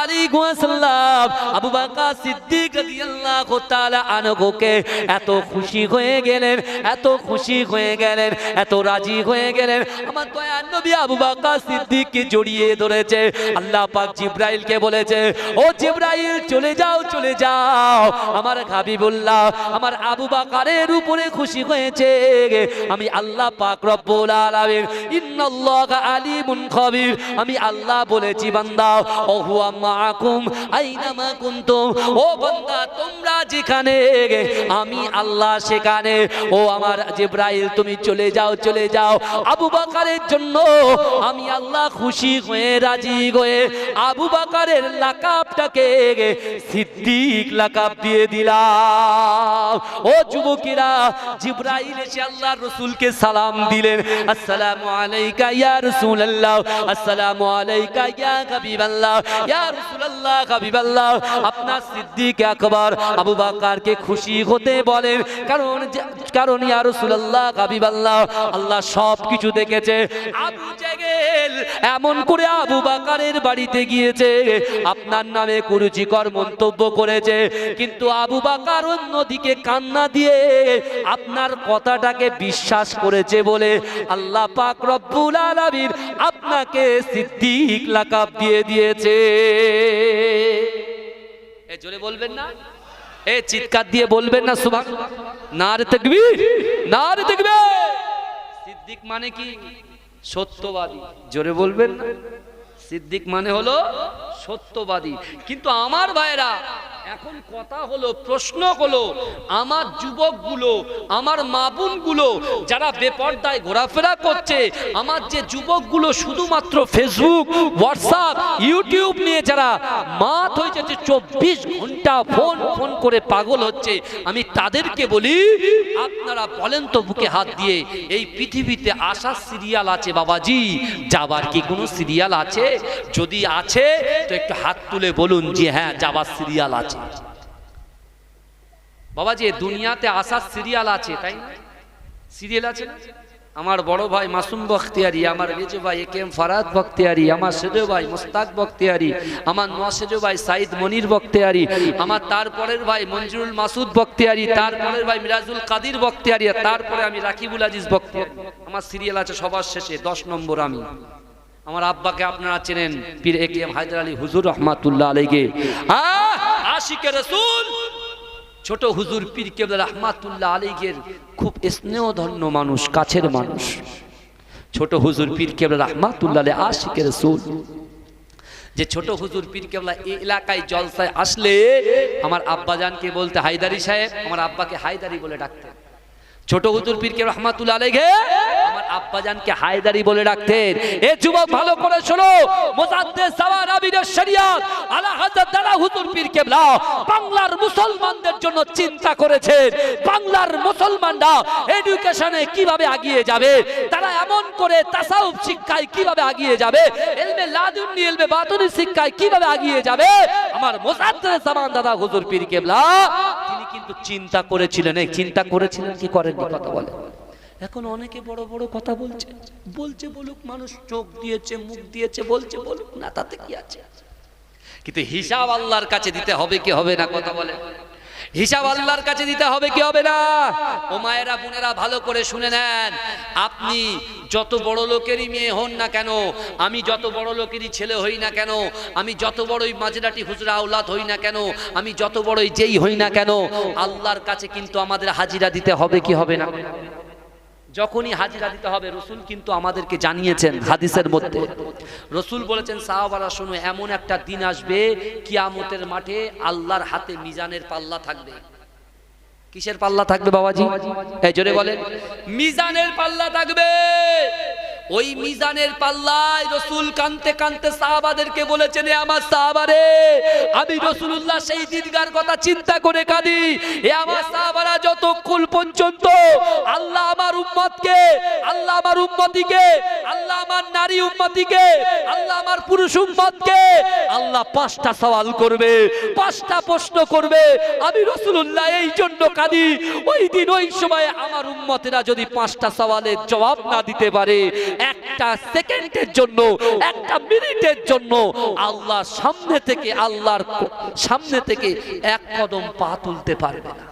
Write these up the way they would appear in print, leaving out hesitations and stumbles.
আলাইহি ওয়াসাল্লাম আবু বকর সিদ্দিক রাদিয়াল্লাহু তাআলা আনহুকে এত খুশি হয়ে গেলেন, এত খুশি হয়ে গেলেন, এত রাজি হয়ে গেলেন। আমার দয়ার নবী আবু বকর সিদ্দিককে জড়িয়ে ধরেছে। আল্লাহ পাক জিবরাইলকে বলেছে, ও জিবরাইল চলে যাও, চলে যাও, আমার হাবিবুল্লাহ আমার আবু বকরের উপরে খুশি হয়েছে। আমি আল্লাহ পাক রব্বুল আলামিন ইন্নাল্লাহা আলিমুন খাবীর, আমি আল্লাহ বলেছি বান্দা ও হুয়া মাআকুম আইনামা কুনতুম, ও বান্দা তোমরা যেখানে আমি আল্লাহ সেখানে। ও আমার জিবরাইল তুমি চলে যাও, চলে যাও। আবু বকরের জন্য আমি আল্লাহ খুশি হয়ে রাজি হয়ে আবু বকরের লাকাবটাকে সিদ্দিক লাকাব দিয়ে দিলাম। ও যুবকেরা, জিবরাইল এসে আল্লাহর রাসূলকে সালাম দিলেন, আসসালামু আলাইকা ইয়া রাসূলুল্লাহ, আসসালামু আলাইকা ইয়া হাবিবাল্লাহ, ইয়া রাসূলুল্লাহ হাবিবাল্লাহ। আপনার সিদ্দিক আকবর আবু বকরকে খুশি হতে বলেন, কারণ ইয়া রাসূলুল্লাহ হাবিবাল্লাহ আল্লাহ সব কিছু দেখেছে। আবু জেহেল এমন করে আবু বকরের বাড়িতে গিয়েছে, আপনার নামে কুরুচিকর মন্তব্য করেছে, কিন্তু আবু বকর অন্যদিকে কান্না দিয়ে আপনার কথাটাকে বিশ্বাস করেছে বলে আল্লাহ পাক রব্বুল আলামিন আপনাকে সিদ্দিক লাকাব দিয়ে দিয়েছে। এ জোরে বলবেন না, এ চিৎকার দিয়ে বলবেন না সুবহানাল্লাহ, নারে তাকবীর, নারে তাকবীর। সিদ্দিক মানে কি? সত্যবাদী। জোরে বলবেন না, সিদ্দিক মানে হলো সত্যবাদী। কিন্তু আমার ভাইরা এখন কথা হলো, প্রশ্ন হলো, আমার যুবকগুলো, আমার মা বোনগুলো যারা বেপরদায় ঘোরাফেরা করছে, আমার যে যুবকগুলো শুধুমাত্র ফেসবুক, হোয়াটসঅ্যাপ, ইউটিউব নিয়ে যারা মাত হয়ে যাচ্ছে, 24 ঘন্টা ফোন ফোন করে পাগল হচ্ছে, আমি তাদেরকে বলি আপনারা বলেন তো বুকে হাত দিয়ে, এই পৃথিবীতে আসার সিরিয়াল আছে বাবাজি, যাবার কি কোনো সিরিয়াল আছে? যদি আছে তো একটু হাত তুলে বলুন যে হ্যাঁ যাবার সিরিয়াল আছে। বাবাজি দুনিয়াতে আসার সিরিয়াল আছে, তাই না? সিরিয়াল আছে না? আমার বড় ভাই মাসুম বখতিয়ারি, আমার মেজো ভাই একেএম ফরাদ বখতিয়ারি, আমার সেজো ভাই মুস্তাক বখতিয়ারি, আমার নওশেজো ভাই সাইদ মনির বখতিয়ারি, আমার তারপরের ভাই মঞ্জুরুল মাসুদ বখতিয়ারি, তারপরের ভাই মিরাজুল কাদির বখতিয়ারি, তারপরে আমি রাকিবুল আজিজ বখতিয়ারি। আমার সিরিয়াল আছে সবার শেষে 10 নম্বর আমি। আমার আব্বাকে আপনারা চেনেন, পীর একেএম হায়দার আলী হুজুর রহমাতুল্লাহ আলাইহি, আশিকে রাসূল ছোট হুজুর পীর কেবলা রহমাতুল্লাহ আলাইহির খুব স্নেহধন্য মানুষ, কাছের মানুষ। ছোট হুজুর পীর কেবলা রহমাতুল্লাহ আলাইহি আশিকে রাসূল, যে ছোট হুজুর পীর কেবলা এই এলাকায় জলসায় আসলে আমার আব্বাজানকে বলতে হায়দারি সাহেব, আমার আব্বাকে হায়দারি বলে ডাকতেন। ছোট হুজুর পীর কেবলা রহমাতুল্লাহ আলাইহি আমার আব্বাজানকে হায়দারি বলে ডাকতেন। এ যুবক ভালো করে শোনো, মুজাদ্দিদ জাওয়ান আমিরের শরিয়ত আলা হযরত দাদা হুজুর পীর কেবলা বাংলার মুসলমানদের জন্য চিন্তা করেছেন। বাংলার মুসলমানরা এডুকেশনে কিভাবে এগিয়ে যাবে, তারা এমন করে তাসাউফ শিক্ষায় কিভাবে এগিয়ে যাবে, ইলমে লাদুন্নি ইলমে বাতুনি শিক্ষায় কিভাবে এগিয়ে যাবে, আমার মুজাদ্দিদ জাওয়ান দাদা হুজুর পীর কেবলা তিনি কিন্তু চিন্তা করেছিলেন। এই চিন্তা করেছিলেন কি করেননি? কথা বলে। এখন অনেকে বড় বড় কথা বলছে, বলছে বলুক, মানুষ চোখ দিয়েছে, মুখ দিয়েছে, বলছে বলুক না, তাতে কি আছে? কিন্তু হিসাব আল্লাহর কাছে দিতে হবে কি হবে না? কথা বলে। হিসাব আল্লাহর কাছে দিতে হবে কি হবে না? ও মায়েরা বোনেরা ভালো করে শুনে নেন, আপনি যত বড় লোকেরই মেয়ে হন না কেন, আমি যত বড় লোকেরই ছেলে হই না কেন, আমি যত বড়ই মাঝরাটি হুজরা আওলাদ হই না কেন, আমি যত বড়ই যেই হই না কেন, আল্লাহর কাছে কিন্তু আমাদের হাজিরা দিতে হবে কি হবে না? যখনই হাজিরা দিতে হবে, রসুল কিন্তু আমাদেরকে জানিয়েছেন হাদিসের মধ্যে। রসুল বলেছেন সাহাবারা শোনো, এমন একটা দিন আসবে কিয়ামতের মাঠে আল্লাহর হাতে মিজানের পাল্লা থাকবে। কিসের পাল্লা থাকবে বাবাজি? এই জোরে বলেন, মিজানের পাল্লা থাকবে। ওই মিজানের পাল্লায় রসুল কানতে কানতে সাহাবাদেরকে বলেছেন, এ আমার সাহাবারে, আমি রাসূলুল্লাহ সেই দিনকার কথা চিন্তা করে কাঁদি। এ আমার সাহাবারা, যতক্ষণ পর্যন্ত আল্লাহ আমার উম্মতকে, আল্লাহ আমার উম্মতিকে, আল্লাহ আমার নারী উম্মতিকে, আল্লাহ আমার পুরুষ উম্মতকে আল্লাহ 5টা সওয়াল করবে, 5টা প্রশ্ন করবে। আমি রাসূলুল্লাহ এই জন্য কাঁদি, ওই দিন ওই সময় আমার উম্মতেরা যদি 5টা সওয়ালের জবাব না দিতে পারে, একটা সেকেন্ডের জন্য, একটা মিনিটের জন্য আল্লাহর সামনে থেকে এক কদম পা তুলতে পারবে না।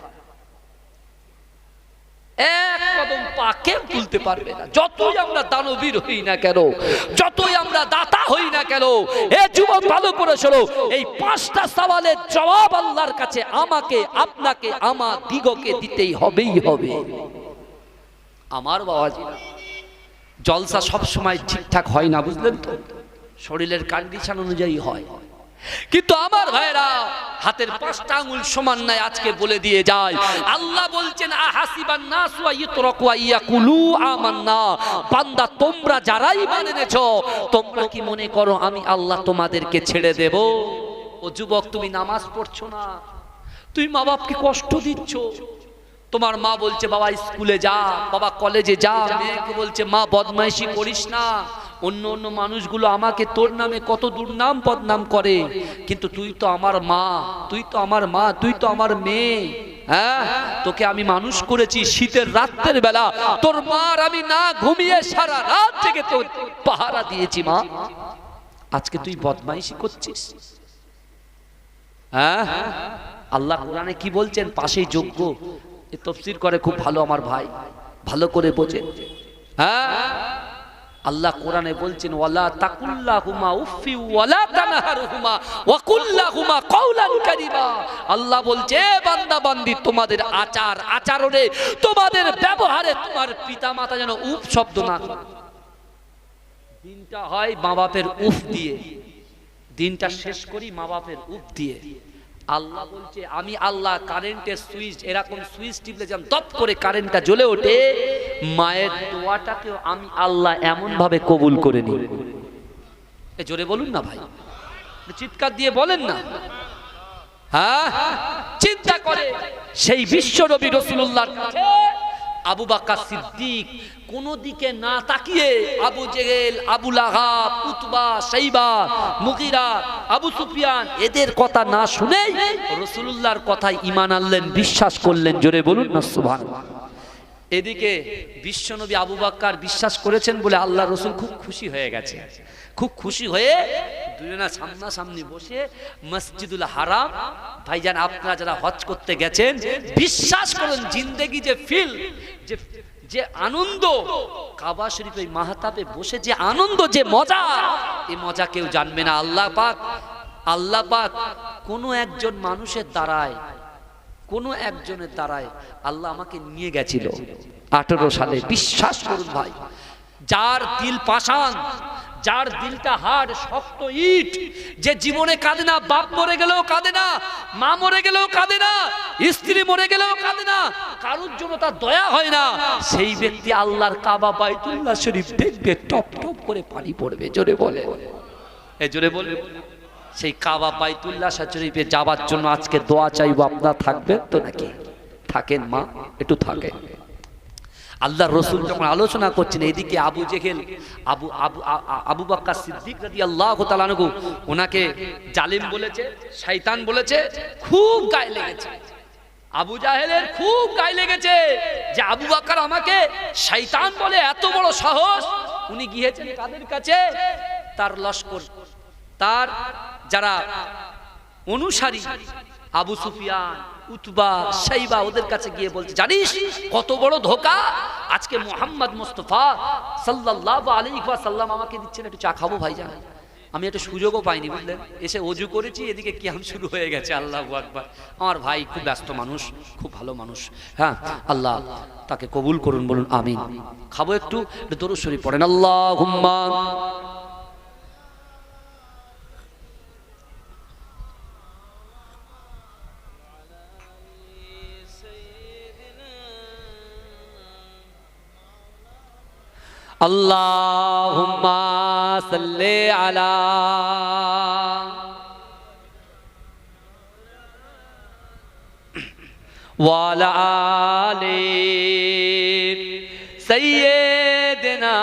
এক কদম পা কেউ তুলতে পারবে না। যতই আমরা দানবীর হই না কেন, যতই আমরা দাতা হই না কেন, এ যুবক ভালো করে শোনো, এই 5টা সওয়ালের জবাব আল্লাহর কাছে আমাকে, আপনাকে, দিগকে দিতেই হবে। আমার বাবাজিরা, জলসা সব সময় ঠিকঠাক হয় না, বুঝলেন তো, শরীরের কন্ডিশন অনুযায়ী হয়। কিন্তু আমার ভাইরা, হাতের 5টা আঙ্গুল সমান নাই, আজকে বলে দিয়ে যায়। আল্লাহ বলছেন আহাসিবান নাস ওয়া ইতরাকু ইয়াকুলু আমান্না, বান্দা তোমরা যারাই ঈমান এনেছো, তোমরা কি মনে করো আমি আল্লাহ তোমাদেরকে ছেড়ে দেব? ও যুবক, তুমি নামাজ পড়ছো না, তুমি মা বাপকে কষ্ট দিচ্ছ। তোমার মা বলছে বাবা স্কুলে যা, বাবা কলেজে যা, মেয়েকে বলছে মা বদমাইশি করিস না। অন্য মানুষগুলো আমাকে তোর নামে কত দুর্নাম বদনাম করে, কিন্তু তুই তো আমার মা, তুই তো আমার মেয়ে। হ্যাঁ, তোকে আমি মানুষ করেছি, শীতের রাতের বেলা তোর মার আমি না ঘুমিয়ে সারা রাত জেগে তোর পাহারা দিয়েছি মা, আজকে তুই বদমাইশি করছিস। হ্যাঁ, আল্লাহ কোরআনে কি বলছেন? পাশেই যোগ্য তাফসীর করে খুব ভালো আমার ভাই, ভালো করে বোঝে। হ্যাঁ, আল্লাহ কোরআনে বলছেন ওয়ালা তাকুল্লাহুমা উফি ওয়ালা তানহারহুমা ওয়া কুল্লাহুমা কাওলান কারীমা। আল্লাহ বলছে বান্দা বান্দি, তোমাদের আচরণে, তোমাদের ব্যবহারে তোমার পিতামাতা যেন উফ শব্দ না করে। দিনটা হয় মা বাপের উফ দিয়ে, দিনটা শেষ করি মা বাপের উফ দিয়ে। আল্লাহ বলছে আমি আল্লাহ কারেন্টের সুইচ, এরকম সুইচ টিপলে যেমন দপ করে কারেন্টটা জ্বলে ওঠে, মায়ের দোয়াটাকেও আমি আল্লাহ এমন ভাবে কবুল করে নিই। জোরে বলুন না ভাই, চিৎকার দিয়ে বলেন না। হ্যাঁ, চিন্তা করে সেই বিশ্ব নবী রাসূলুল্লাহর কাছে আবু বকর সিদ্দিক কোন দিকে না তাকিয়ে, আবু জেহেল, আবু লাহাব, উতবা, শাইবা, মুগীরা, আবু সুফিয়ান, এদের কথা না শুনেই রাসূলুল্লাহর কথায় ঈমান আনলেন, বিশ্বাস করলেন। জোরে বলুন না সুবহানাল্লাহ। এদিকে বিশ্বনবী আবু বকর বিশ্বাস করেছেন বলে আল্লাহ রাসূল খুব খুশি হয়ে গেছে। খুব খুশি হয়ে দুজনা সামনাসামনি বসে মসজিদুল হারাম, ভাইজান আপনারা যারা হজ করতে গেছেন বিশ্বাস করুন, জিন্দেগি যে ফিল, যে আনন্দ, কাবা শরীফে মাহতাবে বসে যে আনন্দ, যে মজা, এই মজা কেউ জানবে না। আল্লাহ পাক কোনো একজন মানুষের দ্বারায়, কোনো একজনের দ্বারায় আল্লাহ আমাকে নিয়ে গেছিল 18 সালে। বিশ্বাস করুন ভাই, যার দিল পাষাণ, যার দিলটা হাড়, শক্ত ইট, যে জীবনে কাঁদে না, বাপ মরে গেলেও কাঁদে না, মা মরে গেলেও কাঁদে না, স্ত্রী মরে গেলেও কাঁদে না, কারোর জন্য তার দয়া হয় না, সেই ব্যক্তি আল্লাহর কাবা বাইতুল্লাহ শরীফ দেখবে টপ টপ করে পানি পড়বে। জোরে বলে, জোরে বলে। সেই কাবা বাইতুল্লাহ শরীফে যাবার জন্য আজকে দোয়া চাইবো। আপনারা থাকবেন তো নাকি? থাকেন মা, একটু থাকেন। আল্লাহর রাসূল যখন আলোচনা করছেন, এদিকে আবু জেহেল, আবু বকর সিদ্দিক রাদিয়াল্লাহু তাআলা আনহু ওনাকে জালিম বলেছে, শয়তান বলেছে, খুব গায়ে লেগেছে। আবু জাহেলের খুব গায়ে লেগেছে যে আবু বকর আমাকে শয়তান বলে, এত বড় সাহস। উনি গিয়েছেন কাদের কাছে? তার লস্কর, তার যারা অনুসারী, আবু সুফিয়ান, উতবা, শাইবা, ওদের কাছে গিয়ে বলছে জানিস কত বড় ধোঁকা আজকে মুহাম্মদ মুস্তাফা সাল্লাল্লাহু আলাইহি ওয়াসাল্লাম আমাকে দিচ্ছেন, একটু চা খাবো ভাইজান। আমি একটা সুযোগও পাইনি, বুঝলেন, এসে ওযু করেছি, এদিকে কিয়াম শুরু হয়ে গেছে। আল্লাহু আকবার। আমার ভাই খুব ব্যস্ত মানুষ, খুব ভালো মানুষ। হ্যাঁ, আল্লাহ তাকে কবুল করুন, বলুন আমিন। খাবো একটু দরুদ শরীফ পড়েন, আল্লাহুম্মা আল্লাহুম্মা সাল্লি আলা ওয়া আলা আলি সাইয়্যিদিনা।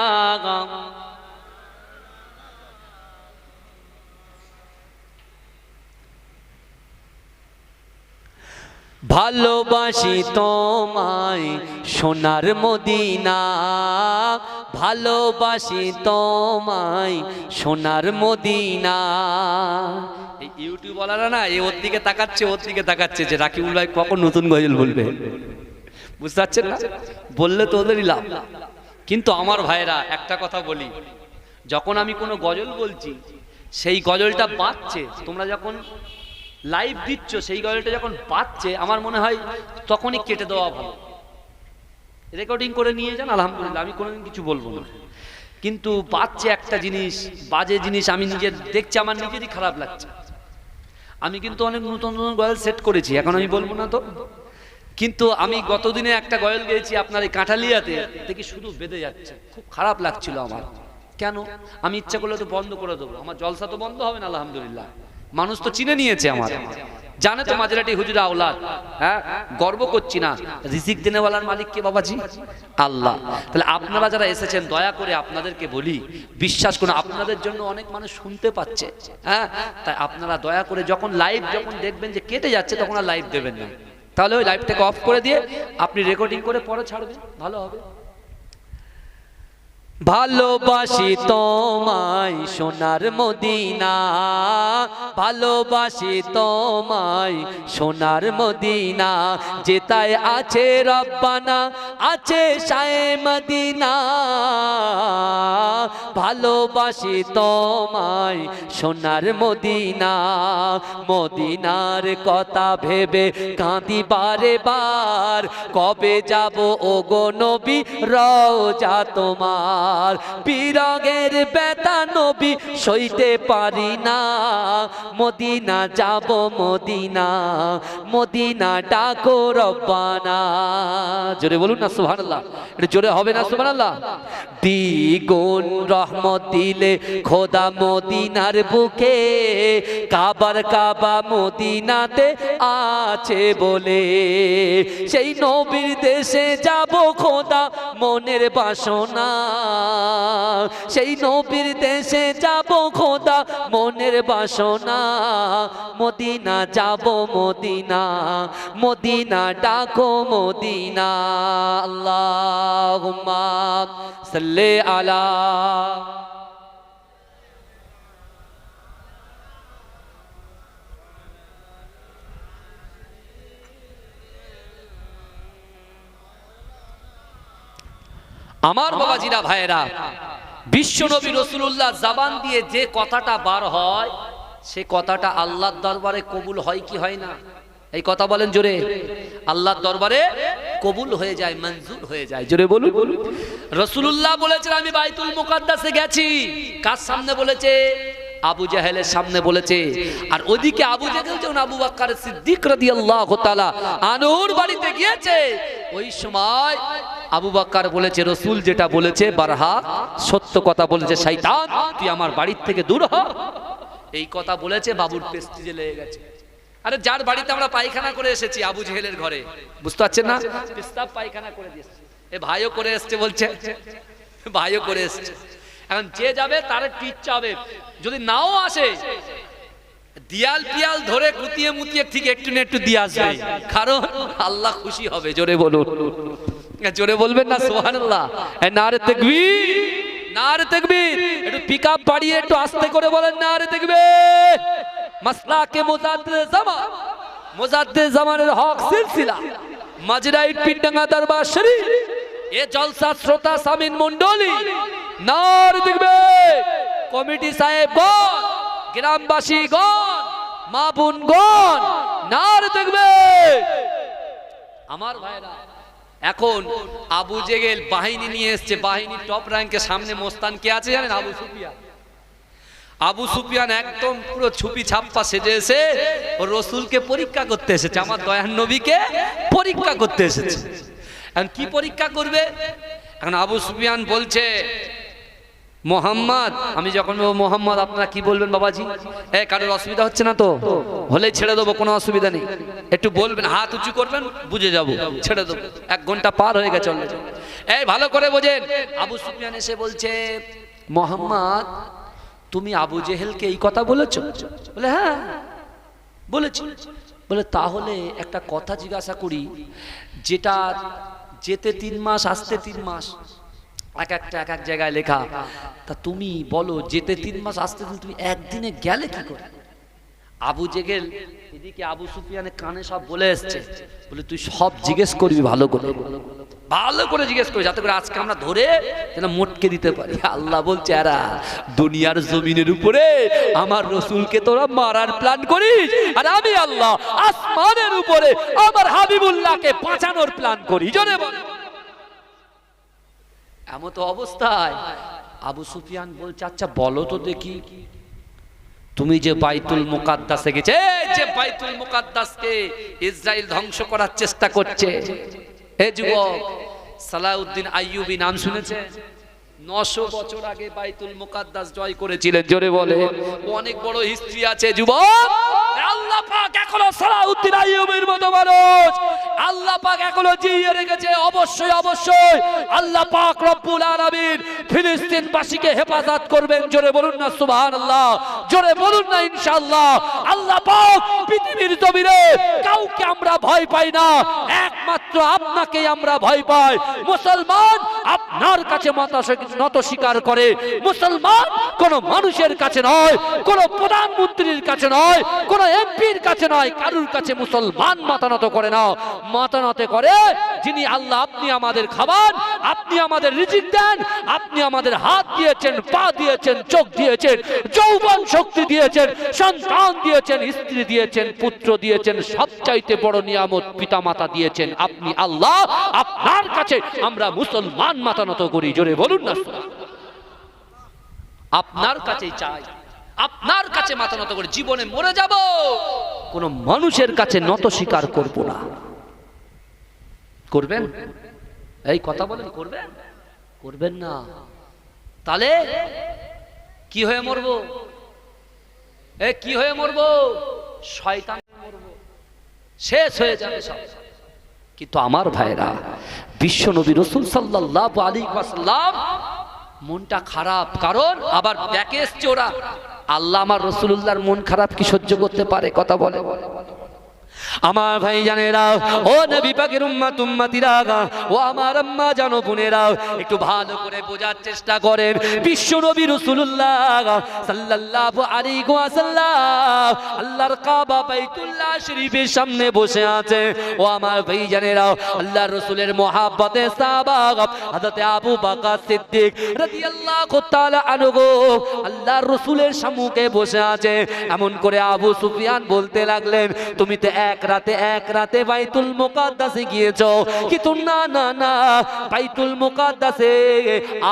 ভালোবাসি তোমায় সোনার মদিনা, ভালোবাসি তোমায় সোনার মদিনা। এই ইউটিউব ওয়ালারা না এই ওর দিকে তাকাচ্ছে যে রাকিবুল ভাই কখন নতুন গজল বলবে, বুঝতে পারছেন না? বললে তো ওদেরই লাভ। কিন্তু আমার ভাইরা একটা কথা বলি, যখন আমি কোনো গজল বলছি সেই গজলটা বাজছে, তোমরা যখন লাইভ দিচ্ছ সেই গজলটা যখন বাজছে, আমার মনে হয় তখনই কেটে দেওয়া ভালো। রেকর্ডিং করে নিয়ে যান, আলহামদুলিল্লাহ, আমি কোনোদিন কিছু বলবো না। কিন্তু বাজছে একটা জিনিস, বাজে জিনিস আমি নিজে দেখছি, আমার নিজেরই খারাপ লাগছে। আমি কিন্তু অনেক নতুন নতুন গজল সেট করেছি, এখন আমি বলবো না তো। কিন্তু আমি গতদিনে একটা গজল গেয়েছি আপনার এই কাঁঠালিয়াতে, দেখি শুধু বেঁধে যাচ্ছে, খুব খারাপ লাগছিল আমার। কেন? আমি ইচ্ছা করলে তো বন্ধ করে দেবো, আমার জলসা তো বন্ধ হবে না, আলহামদুলিল্লাহ। মানুষ তো চিনে নিয়েছে আমার, জানে তো মাঝরাটি হুজুর আওলাদ। হ্যাঁ, গর্ব করছি না। রিজিক দেনেওয়ালার মালিক কে বাবাজি? আল্লাহ। তাহলে আপনারা যারা এসেছেন, দয়া করে আপনাদেরকে বলি, বিশ্বাস করুন আপনাদের জন্য অনেক মানুষ শুনতে পাচ্ছে। হ্যাঁ, তাই আপনারা দয়া করে যখন লাইভ যখন দেখবেন যে কেটে যাচ্ছে, তখন আর লাইভ দেবেন না। তাহলে ওই লাইভটাকে অফ করে দিয়ে আপনি রেকর্ডিং করে পরে ছাড়বেন, ভালো হবে। ভালোবাসি তোমায় সোনার মদিনা, ভালোবাসি তোমায় সোনার মদিনা, যেতায় আছে রব্বানা, আছে শায়ে মদিনা। ভালোবাসি তোমায় সোনার মদিনা, মদিনার কথা ভেবে কাঁদি বারে বার, কবে যাব ওগো নবী রওজা তোমার। বিরগের ব্যথা নবী সইতে পারি না, মদিনা যাব মদিনা, মদিনা ডাকো রব্বানা। জোরে বলুন না সুবহানাল্লাহ, এটা জোরে হবে না সুবহানাল্লাহ? দ্বিগুণ রহমত দিলে খোদা মদিনার বুকে, কাবার কাবা মদিনাতে আছে বলে, সেই নবীর দেশে যাব খোদা মনের বাসনা, সেই নবীর দেশে যাব খোদা মনের বাসনা। মদিনা যাব মদিনা, মদিনা ডাকো মদিনা। আল্লাহুম্মা সাল্লি আলা। আমার বাবাজিরা ভাইয়েরা, বিশ্ব নবী রাসূলুল্লাহ জবান দিয়ে যে কথাটা বার হয়, সে কথাটা আল্লাহর দরবারে কবুল হয় কি হয় না? এই কথা বলেন জোরে। আল্লাহর দরবারে কবুল হয়ে যায়, মঞ্জুর হয়ে যায়। জোরে বলুন। রাসূলুল্লাহ বলেছেন আমি বাইতুল মুকাদ্দাসে গেছি, কার সামনে বলেছে? আবু জাহেলের সামনে বলেছে। আর ওদিকে আবু জাহেল যখন আবু বকর সিদ্দিক রাদিয়াল্লাহু তাআলা আনহুর বাড়িতে গিয়েছে, ওই সময় আবু বকর বলেছে রাসূল যেটা বলেছে বারহা সত্য কথা বলেছে, শয়তান তুই আমার বাড়ি থেকে দূর হ। এই কথা বলেছে, বাবুর পেস্টিজে লেগে গেছে। আরে যার বাড়িতে আমরা পায়খানা করে এসেছি, আবু জাহেলের ঘরে, বুঝতে পারছেন না? পেশাব পায়খানা করে দিয়েছে, এ ভাইও করে এসছে বলছে, ভাইও করে এসছে। এখন যে যাবে তার টিচ হবে, যদি নাও আসে দিয়াল পিয়াল ধরে কুতিয়ে মুতিয়ে ঠিক একটু না একটু দিয়ে আসবে, কারণ আল্লাহ খুশি হবে। জোরে বলুন, জোরে বলবেন না সুবহানাল্লাহ। নারে তাকবীর, নারে তাকবীর। একটু পিকআপ বাড়িয়ে একটু আস্তে করে বলেন নারে তাকবীর। মাসলাকে মুজাদ্দিদ জামান, মুজাদ্দিদ জামানের হক সিলসিলা মাজরাইট পিন্ডাঙ্গা দরবার শরীফ, এ জলসা শ্রোতা সামিন মণ্ডলী নারে তাকবীর। কমিটি সাহেবগণ, গ্রামবাসীগণ, মা বোনগণ, নারে তাকবীর। আমার ভাইরা, এখন আবু জেহেল বাহিনী নিয়ে এসছে, বাহিনী টপ র্যাঙ্কের সামনে মোস্তান কে আছে জানেন? আবু সুফিয়ান। আবু সুফিয়ান একদম পুরো ছুপি ছাপ্পা সেজে এসে রসুলকে পরীক্ষা করতে এসেছে, আমার দয়ার নবীকে পরীক্ষা করতে এসেছে। এখন কি পরীক্ষা করবে? এখন আবু সুফিয়ান বলছে মোহাম্মদ, আমি যখন মোহাম্মদ আপনারা কি বলবেন বাবাজি? কারোর অসুবিধা হচ্ছে না তো? হলে ছেড়ে দেবো, কোনো অসুবিধা নেই। একটু বলবেন, হাত উঁচু করবেন, বুঝে যাব, ছেড়ে দেবো। 1 ঘন্টা পার হয়ে গেছে। এই ভালো করে বোঝেন। আবু সুফিয়ান এসে বলছে মোহাম্মদ তুমি আবু জেহেলকে এই কথা বলেছো? বলে হ্যাঁ বলেছি। বলে তাহলে একটা কথা জিজ্ঞাসা করি, যেটা যেতে 3 মাস আসতে 3 মাস, এক এক জায়গায় লেখা, তা তুমি বলো যেতে 3 মাস আসতে তুমি একদিনে গেলে কি করে? আবু জেহেল এদিকে আবু সুফিয়ানের কানে সব বলে এসছে, বলে তুই সব জিজ্ঞেস করবি ভালো করে, ভালো করে জিজ্ঞেস করবি, যাতে করে আজকে আমরা ধরে যেন মোটকে দিতে পারি। আল্লাহ বলছে এরা দুনিয়ার জমিনের উপরে আমার রসুলকে তোরা মারার প্ল্যান করিস, আর আমি আল্লাহ আসমানের উপরে আমার হাবিবুল্লাহকে বাঁচানোর প্ল্যান করি। জোরে বল। এমন তো অবস্থায় আবু সুফিয়ান বলছে আচ্ছা বলো তো দেখি, তুমি যে বাইতুল মুকাদ্দাসে গেছে, যে বাইতুল মুকাদ্দাসকে ইসরাইল ধ্বংস করার চেষ্টা করছে, এ যুবক সালাউদ্দিন আইয়ুবী নাম শুনেছে? 900 বছর আগে বাইতুল মুকাদ্দাস জয় করেছিলেন। জোরে বলে। অনেক বড় হিস্ট্রি আছে যুবক। আল্লাহ পাক এখনো সালাউদ্দিন আইয়ুবীর মতো মানুষ আল্লাহ পাক এখনো জিইয়ে রেখেছে। অবশ্যই অবশ্যই আল্লাহ পাক রব্বুল আলামিন ফিলিস্তিনবাসীকে হেফাজত করবেন। জোরে বলুন না সুবহানাল্লাহ, জোরে বলুন না ইনশাআল্লাহ। আল্লাহ পাক পৃথিবীর জমিনে কাউকে আমরা ভয় পাই না, একমাত্র আপনাকেই আমরা ভয় পাই। মুসলমান আপনার কাছে নত স্বীকার করে। মুসলমান কোন মানুষের কাছে নয়, কোন প্রধানমন্ত্রীর কাছে নয়, কোন এমপির কাছে নয়, কারুর কাছে মুসলমান মাথা নত করে না। মাথা নত করে যিনি আল্লাহ, আপনি আমাদের খাবার, আপনি আমাদের রিজিক দেন, আপনি আমাদের হাত দিয়েছেন, পা দিয়েছেন, চোখ দিয়েছেন, যৌবন শক্তি দিয়েছেন, সন্তান দিয়েছেন, স্ত্রী দিয়েছেন, পুত্র দিয়েছেন, সবচাইতে বড় নিয়ামত পিতামাতা দিয়েছেন আপনি আল্লাহ। আপনার কাছে আমরা মুসলমান মাথা নত করি। জোরে বলুন না, আপনার কাছেই চাই, আপনার কাছে মাথা নত করে জীবনে মরে যাব, কোন মানুষের কাছে নত স্বীকার করব না। করবেন? এই কথা বলেন, করবেন? করবেন না, তাহলে কি হয়ে মরব? কি হয়ে মরব? শয়তান মরব, শেষ হয়ে যাবে সব। কিন্তু আমার ভাইরা, বিশ্ব নবী রাসূল সাল্লাল্লাহু আলাইহি ওয়াসাল্লাম মনটা খারাপ, কারণ আবার প্যাকেজ চোরা। আল্লাহ আমার রাসূলুল্লাহর মন খারাপ কি সহ্য করতে পারে? কথা বলে। আমার ভাই জানেরা, ও নবী পাকের উম্মত উম্মতিরা, ও আমার আম্মা জানো বোনেরা, একটু ভালো করে বোঝার চেষ্টা করেন। বিশ্ব নবী রাসূলুল্লাহ সাল্লাল্লাহু আলাইহি ওয়াসাল্লাম আল্লাহর কাবা বাইতুল্লাহ শরীফের সামনে বসে আছে। ও আমার ভাই জানেরা, আল্লাহর রাসূলের মহব্বতে সাহাবা হযরত আবু বকর সিদ্দিক রাদিয়াল্লাহু তাআলা আনহু আল্লাহর রাসূলের সম্মুখে বসে আছে। এমন করে আবু সুফিয়ান বলতে লাগলেন, তুমি তো এক রাতে বাইতুল মুকাদ্দাসে গিয়েছো, কিন্তু না না না, বাইতুল মুকাদ্দাসে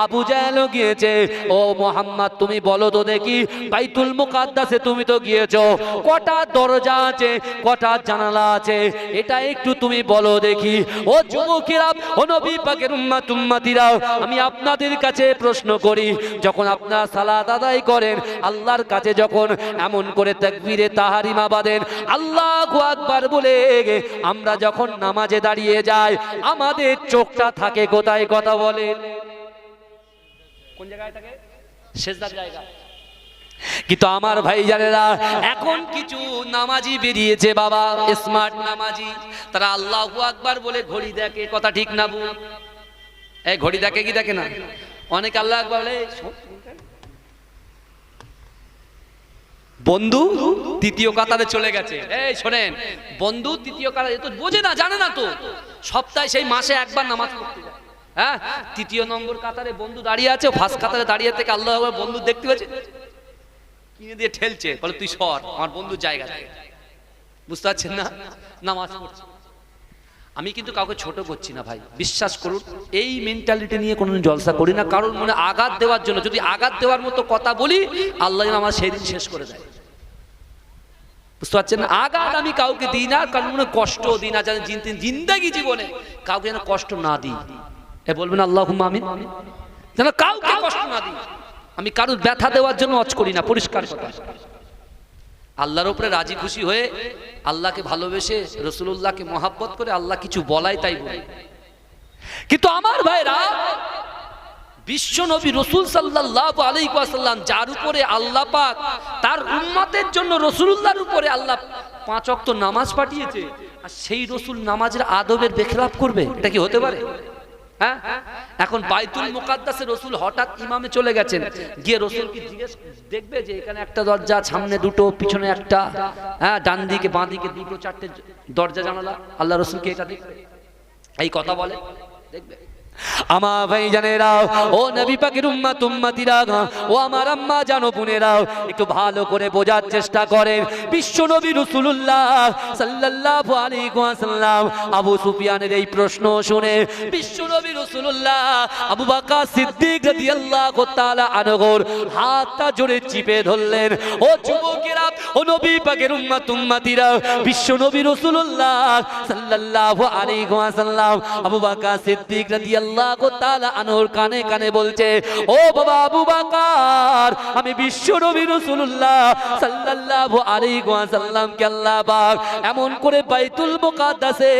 আবু জাহেল গিয়েছে। ও মুহাম্মদ, তুমি বলো তো দেখি, বাইতুল মুকাদ্দাসে তুমি তো গিয়েছো, কটা দরজা আছে, কটা জানালা আছে, এটা একটু তুমি বলো দেখি। ও যুবকেরা, ও নবী পাকের উম্মত উম্মতিরা, আমি আপনাদের কাছে প্রশ্ন করি, যখন আপনারা সালাত আদায় করেন, আল্লাহর কাছে যখন এমন করে তাকবীরে তাহরিমা বাঁধেন, আল্লাহু আকবার বলে আমরা যখন নামাজে দাঁড়িয়ে যাই, আমাদের চোখটা থাকে কোথায়? কথা বলে। কোন জায়গায় থাকে? সিজদার জায়গা। কিন্তু আমার ভাই জানেরা, এখন কিছু নামাজি বেরিয়েছে বাবা, স্মার্ট নামাজি, তারা আল্লাহু আকবার বলে ঘড়ি দেখে। কথা ঠিক না বল? এই ঘড়ি দেখে কি দেখে না? অনেক আল্লাহু আকবার বলে। বন্ধু তৃতীয় কাতারে চলে গেছে। এই শোনেন, বন্ধু তৃতীয় কাতারে, তো বোঝে না, জানে না তো, সপ্তাহে সেই মাসে একবার নামাজ পড়তে যায়। হ্যাঁ, তৃতীয় নম্বর কাতারে বন্ধু দাঁড়িয়ে আছে, ফার্স্ট কাতারে দাঁড়িয়ে থেকে আল্লাহু আকবার বন্ধু দেখতে পাচ্ছে, কিনে দিয়ে ঠেলছে, বলে তুই সর আমার বন্ধুর জায়গা থেকে। বুঝতে পারছেন না? নামাজ পড়ছে। আমি কিন্তু কাউকে ছোট করছি না ভাই, বিশ্বাস করুন, এই মেন্টালিটি নিয়ে কোনো জলসা করি না, কারণ মনে আঘাত দেওয়ার জন্য। যদি আঘাত দেওয়ার মতো কথা বলি, আল্লাহ যেন আমার সেই দিন শেষ করে দেয়। বুঝতে পারছেন না? আঘাত আমি কাউকে দিই না, কারণ মনে কষ্ট দিই না, যেন জিন্দাগি জীবনে কাউকে যেন কষ্ট না দিই। এ বলবেন আল্লাহুম্মা আমিন। যেন কাউকে কষ্ট না দিই। আমি কারোর ব্যথা দেওয়ার জন্য অজ করি না, পরিষ্কার কথা। আল্লাহর উপরে রাজি খুশি হয়ে, আল্লাহকে ভালোবেসে, রাসূলুল্লাহকে মহব্বত করে আল্লাহ কিছু বলাই তাই বলে। কিন্তু আমার ভাইরা, বিশ্ব নবী রাসূল সাল্লাল্লাহু আলাইহি ওয়াসাল্লাম, যার উপরে আল্লাহ পাক তার উম্মতের জন্য রাসূলুল্লাহর উপরে আল্লাহ 5 ওয়াক্ত নামাজ পাঠিয়েছে, আর সেই রসুল নামাজের আদবের বেখেলাফ করবে? এটা কি হতে পারে? হ্যাঁ, এখন বাইতুল মুকাদ্দাসে রসুল হঠাৎ ইমামে চলে গেছেন, গিয়ে রসুল কি জিজ্ঞেস দেখবে যে এখানে একটা দরজা, সামনে দুটো, পিছনে একটা, হ্যাঁ, ডান দিকে বাঁ দিকে দুটো চারটে দরজা জানালা, আল্লাহ রসুল কি এটা দেখবে? এই কথা বলে? দেখবে? আমার ভাইজানেরা, ও নবী পাকের উম্মত উম্মতিরা, ও আমার আম্মা জানো বোনেরা, একটু ভালো করে বোঝার চেষ্টা করেন। বিশ্ব নবী রাসূলুল্লাহ সাল্লাল্লাহু আলাইহি ওয়াসাল্লাম আবু সুফিয়ানের এই প্রশ্ন শুনে বিশ্ব নবী রাসূলুল্লাহ আবু বকর সিদ্দিক রাদিয়াল্লাহু তাআলা আনহুর হাতটা জোরে চিপে ধরলেন। ও যুবকেরা, ও নবী পাকের উম্মত উম্মতিরা, বিশ্ব নবী রাসূলুল্লাহ সাল্লাল্লাহু আলাইহি ওয়াসাল্লাম আবু বকর সিদ্দিক রাদিয়াল্লাহু তাআলা আনহুর কানে কানে বলছে, ও বাবা আবু বকর, আমি বিশ্ব নবী রাসূলুল্লাহ সাল্লাল্লাহু আলাইহি ওয়াসাল্লামকে আল্লাহ পাক এমন করে বাইতুল মুকাদ্দাসে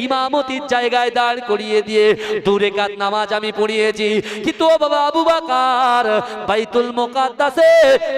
ইমামতির জায়গায় দাঁড় করিয়ে দিয়ে 2 রাকাত নামাজ আমি পড়িয়েছি, কিন্তু ও বাবা আবু বকর, বাইতুল মুকাদ্দাসে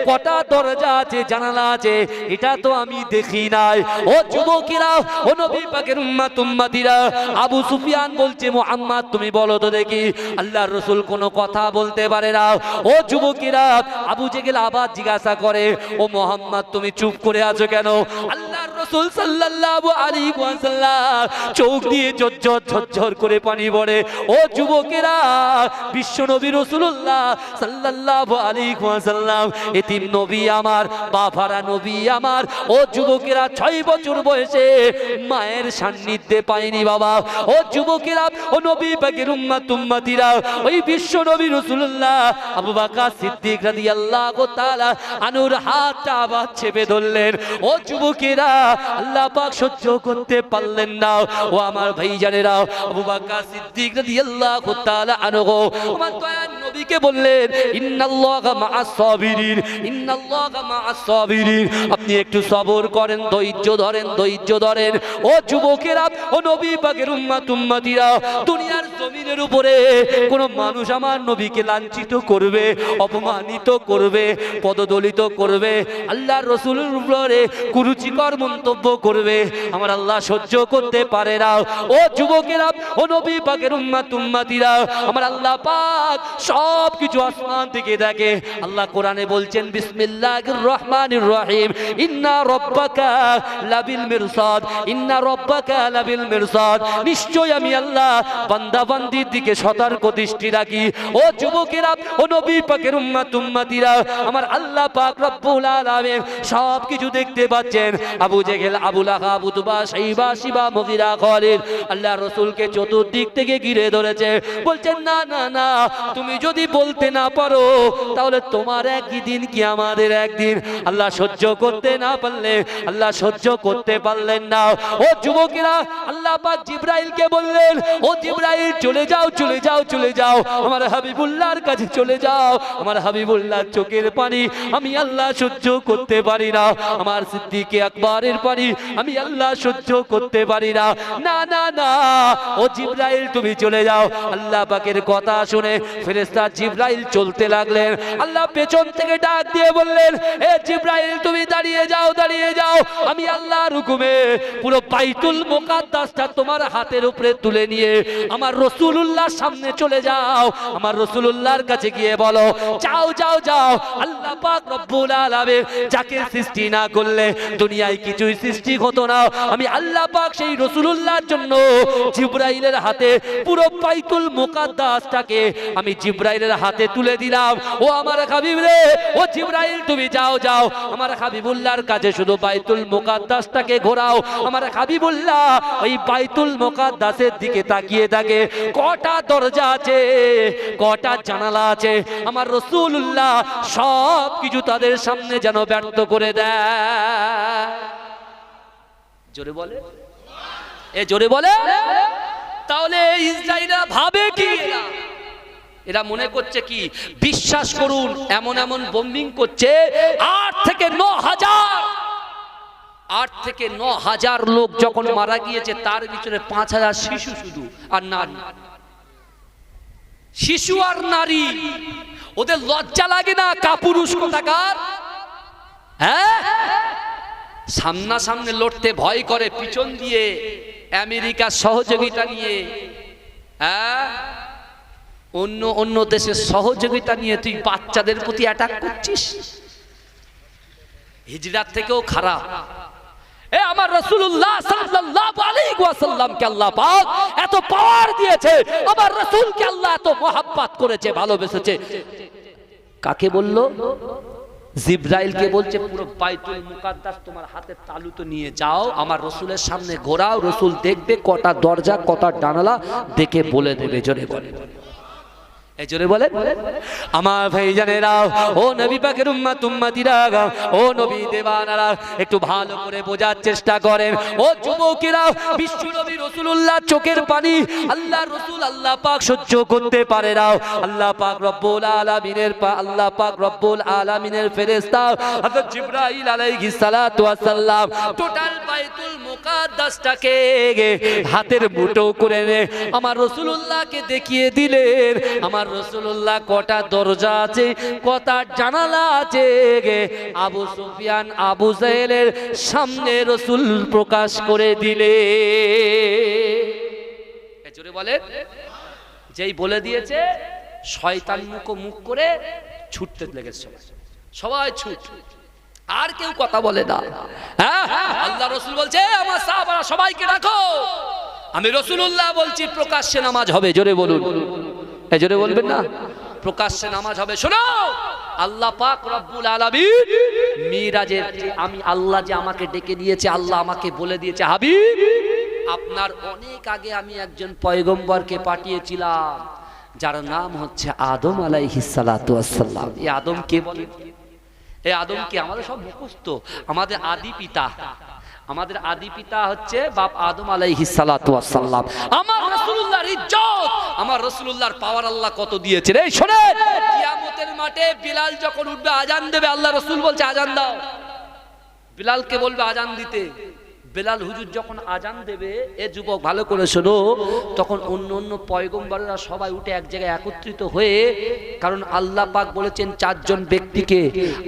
কটা দরজা আছে, জানালা আছে, এটা তো আমি দেখি নাই। ও যুবকেরা, ও নবী পাকের উম্মত উম্মতিরা, আবু সুফিয়ান বলছে, মুহাম্মদ তুমি বলো তো দেখি, আল্লাহর রাসূল কোনো কথা বলতে পারে না। ও যুবকেরা, আবু জেহেল আবার জিজ্ঞাসা করে, ও মুহাম্মদ তুমি চুপ করে আছো কেন? আল্লাহর রাসূল সাল্লাল্লাহু আলাইহি ওয়াসাল্লাম চোখ দিয়ে ঝরঝর ঝরঝর করে পানি পড়ে। ও যুবকেরা, বিশ্ব নবী রাসূলুল্লাহ সাল্লাল্লাহু আলাইহি ওয়াসাল্লাম এতিম নবী আমার, বাফারা নবী আমার। ও যুবকেরা, 6 বছর বয়সে মায়ের সান্নিধ্যে পায়নি বাবা। ও যুবকেরা, ও নবী পাকের উম্মত উম্মতিরা, ওই বিশ্ব নবী রাসূলুল্লাহ আবু বকর সিদ্দিক রাদিয়াল্লাহু তাআলা আনহুর হাতটা আবার চেপে ধরলেন। ও যুবকেরা, আল্লাহ পাক সহ্য করতে পারলেন না। ও আমার ভাইজানেরা, আবু বকর সিদ্দিক রাদিয়াল্লাহু তাআলা আনহু আমার দয়ার নবীকে বললেন, ইন্নাল্লাহা মা'আস সাবিরিন, ইন্নাল্লাহা মা'আস সাবিরিন, আপনি একটু সবর করেন, ধৈর্য ধরেন, ধৈর্য ধরেন। ও যুবকেরা, ও নবী পাকের উম্মত উম্মতিরা, দুনিয়ার জমিনের উপরে কোন মানুষ আমার নবীকে লাঞ্ছিত করবে, অপমানিত করবে, পদদলিত করবে, আল্লাহর রাসূলের উপরে কুরুচিকর মন্তব্য করবে, আমার আল্লাহ সহ্য করতে পারে না। ও যুবকেরা, ও নবী পাকের উম্মত উম্মতিরা, আমার আল্লাহ পাক সব কিছু আসমান থেকে দেখে। আল্লাহ কোরআনে বলছেন, বিসমিল্লাহির রহমানির রহিম, ইন্না রাব্বাকা লাবিল মিরসাদ, ইন্না রাব্বাকা লাবিল মিরসাদ, নিশ্চয় আমি আল্লাহ বান্দা বান্দির দিকে সতর্ক দৃষ্টি রাখি। ও যুবকেরা, ও নবী পাকের উম্মত উম্মতিরা, আমার আল্লাহ পাক রব্বুল আলামিন সব কিছু দেখতে পাচ্ছেন। আবু জেহেল, আবু লাহাব, উতবা, শাইবা, শিবা, মুগীরা, খালিদ আল্লাহ রাসূলকে চতুর্দিক থেকে ঘিরে ধরেছে, বলছেন, না না না, তুমি যদি বলতে না পারো তাহলে তোমার একদিন কি আমাদের একদিন। আল্লাহ সহ্য করতে না পারলে আল্লাহ সহ্য করতে পারলেন না। ও যুবকেরা, আল্লাহ পাক জিবরাইলকে বললেন, ও জিবরাইল চলে যাও, চলে যাও, চলে যাও, আমার হাবিবুল্লাহর কাছে চলে যাও। আমার হাবিবুল্লাহর চোখের পানি আমি আল্লাহ সহ্য করতে পারি না, আমার সিদ্দিকে আকবরের পানি আমি আল্লাহ সহ্য করতে পারি না। না না না, ও জিবরাইল তুমি চলে যাও। আল্লাহ পাকের কথা শুনে ফেরেশতা জিবরাইল চলতে লাগলেন। আল্লাহ পেছন থেকে ডাক দিয়ে বললেন, এ জিবরাইল তুমি দাঁড়িয়ে যাও, দাঁড়িয়ে যাও, আমি আল্লাহর হুকুমে পুরো বাইতুল মুকাদ্দাসটা তোমার হাতের উপরে তুলে নিয়ে আমার রাসূলুল্লাহর সামনে চলে যাও। আমার রাসূলুল্লাহর কাছে গিয়ে বলো, যাও যাও যাও, আল্লাহ পাক রব্বুল আলামিন যাকে সৃষ্টি না করলে দুনিয়ায় কিছুই সৃষ্টি হতো না। আমি আল্লাহ পাক সেই রাসূলুল্লাহর জন্য জিবরাইলের হাতে পুরো বাইতুল মুকাদ্দাসটাকে আমি জিবরাইলের হাতে তুলে দিলাম। ও আমার হাবিব রে, ও জিবরাইল তুমি যাও যাও, আমার হাবিবুল্লাহর কাছে শুধু বাইতুল মুকাদ্দাসটাকে ঘোরাও। আমার হাবিবুল্লাহ ওই বাইতুল মুকাদ্দাসের দিকে তাকিয়ে থাকে, কটা দরজা আছে, কটা জানালা আছে, আমার রাসূলুল্লাহ সব কিছু তাদের সামনে যেন ব্যর্থ করে দেয়। জোরে বলে, এ জোরে বলে। তাহলে ইসরায়েলরা ভাবে কি, এরা মনে করছে কি, বিশ্বাস করুন এমন এমন বোম্বিং করছে, 8 থেকে 9,000 লোক যখন মারা গিয়েছে, তার ভিতরে 5,000 শিশু শুধু, আর নারী, শিশু আর নারী। ওদের লজ্জা লাগে না? কাপুরুষ কোথাকার, হ্যাঁ, সামনাসামনি লড়তে ভয় করে, পিছন দিয়ে আমেরিকার সহযোগিতা নিয়ে, হ্যাঁ, অন্য দেশের সহযোগিতা নিয়ে তুই বাচ্চাদের প্রতি অ্যাটাক করছিস। হিজরাত থেকেও খারাপ। এ আমার রাসূলুল্লাহ সাল্লাল্লাহু আলাইহি ওয়াসাল্লামকে আল্লাহ পাক এত পাওয়ার দিয়েছে, আমার রাসূলকে আল্লাহ এত মহব্বত করেছে, ভালোবেসেছে। কাকে বললো? জিবরাইলকে বলছে পুরো বাইতুল মুকাদ্দাস তোমার হাতের তালুতে নিয়ে যাও, আমার রসুলের সামনে ঘোরাও, রসুল দেখবে কটা দরজা কটা জানালা, দেখে বলে দেবে। জোরে বলে, এই জোরে বলে। আমার ভাইজানেরা, ও নবী পাকের উম্মত উম্মতিরা, ও নবী দেওয়ানারা, একটু ভালো করে বোঝার চেষ্টা করেন। ও যুবকেরা, বিশ্ব নবী রাসূলুল্লাহ চোখের পানি আল্লাহ রাসূল আল্লাহ পাক সহ্য করতে পারে না। আল্লাহ পাক রব্বুল আলামিনের আল্লাহ পাক রব্বুল আলামিনের ফেরেশতা হযরত জিবরাইল আলাইহিস সালাতু ওয়াস সালাম টোটাল বাইতুল মুকাদ্দাসটাকে হাতের মুঠো করে আমার রাসূলুল্লাহকে দেখিয়ে দিলেন। আমার রাসূলুল্লাহ কটা দরজা আছে, কটা জানালা আছে, আবু সুফিয়ান আবু জাহেলের সামনে রাসূল প্রকাশ করে দিলে। জোরে বলে। যেই বলে দিয়েছে, শয়তান মুখ করে ছুটতে লেগেছে, সবাই ছুট, আর কেউ কথা বলে না। হ্যাঁ, আল্লাহ রাসূল বলছে আমার সাহাবারা সবাইকে ডাকো, আমি রাসূলুল্লাহ বলছি প্রকাশ্যে নামাজ হবে। জোরে বলুন, এই জোরে বলবেন না, প্রকাশ্যে নামাজ হবে। শোনো, আল্লাহ পাক রব্বুল আলামিন মিরাজের, আমি আল্লাহ যে আমাকে ডেকে নিয়েছে, আল্লাহ আমাকে বলে দিয়েছে, হাবিব আপনার অনেক আগে আমি একজন পয়গম্বরকে পাঠিয়েছিলাম, যার নাম হচ্ছে আদম আলাইহিস সালাতু ওয়াস সালাম। এই আদম কে বলে? এই আদম কে? আমাদের সব মুখস্থ, আমাদের আদি পিতা, আমাদের আদি পিতা হচ্ছে বাপ আদম আলাইহিস সালাতু ওয়াস সালাম। আমার রাসূলুল্লাহর ইজ্জত, আমার রাসূলুল্লাহর পাওয়ার আল্লাহ কত দিয়েছেন। এই শুনেন, কিয়ামতের মাঠে বিলাল যখন উঠবে আজান দেবে, আল্লাহ রাসূল বলছে আজান দাও, বিলালকে বলবে আজান দিতে। বেলাল হুজুর যখন আজান দেবে, এ যুবক ভালো করে শোনো, তখন অন্য পয়গম্বররা সবাই উঠে এক জায়গায় একত্রিত হয়ে, কারণ আল্লাহ পাক বলেছেন চারজন ব্যক্তিকে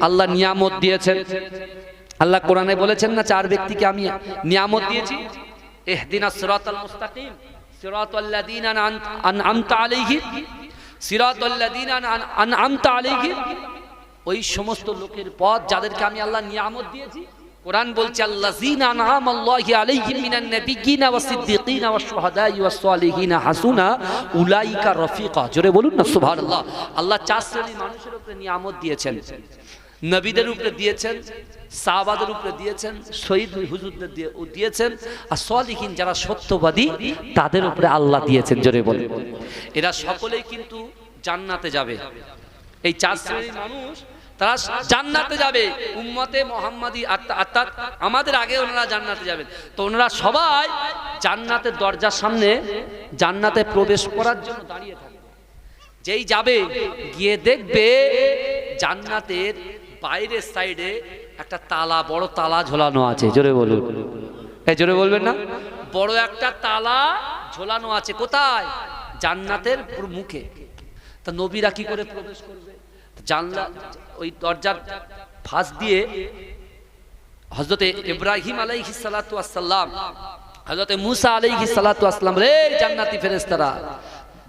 আল্লাহ নিয়ামত দিয়েছেন। আল্লাহ কোরআনে বলেছেন না, চার ব্যক্তিকে আমি নিয়ামত দিয়েছি, ইহদিনাস সিরাতাল মুস্তাকিম সিরাতাল লাযিনা আনআমতা আলাইহিম সিরাতাল লাযিনা আনআমতা আলাইহিম, ওই সমস্ত লোকের পথ যাদেরকে আমি আল্লাহ নিয়ামত দিয়েছি। কোরআন বলছে আল্লাযিনা আনআমাল্লাহু আলাইহিম মিনান নাবিয়্যিনা ওয়াস সিদ্দীকিনা ওয়াস শুহাদাই ওয়াস সালিহিনা হাসুনা উলাইকা রফিকা। জোরে বলুন না সুবহানাল্লাহ। আল্লাহ চার শ্রেণীর মানুষের উপরে নিয়ামত দিয়েছেন, নবীদের উপরে দিয়েছেন, সাহাবাদের উপরে দিয়েছেন, শহীদ হুজুরদের দিয়েছেন, আর সালিহিন যারা সত্যবাদী তাদের উপরে আল্লাহ দিয়েছেন। জোরে বলুন। এরা সকলেই কিন্তু জান্নাতে যাবে। এই চার শ্রেণীর মানুষ তারা জান্নাতে যাবে, উম্মতে মুহাম্মাদি, অর্থাৎ আমাদের আগে ওনারা জান্নাতে যাবেন। তো ওনারা সবাই জান্নাতের দরজার সামনে জান্নাতে প্রবেশ করার জন্য দাঁড়িয়ে থাকবে। যেই যাবে গিয়ে দেখবে জান্নাতের বাইরের সাইডে একটা তালা, বড় তালা ঝোলানো আছে। জোরে বলুন, এই জোরে বলবেন না, বড় একটা তালা ঝোলানো আছে। কোথায়? জান্নাতের মুখে। তা নবীরা কি করে প্রবেশ করবে? জানলা ওই দরজার ফাঁস দিয়ে হযরতে ইব্রাহিম আলাইহিস সালাতু ওয়াস সালাম, হযরতে মুসা আলাইহিস সালাতু ওয়াস সালাম, রে জান্নাতি ফেরেশতারা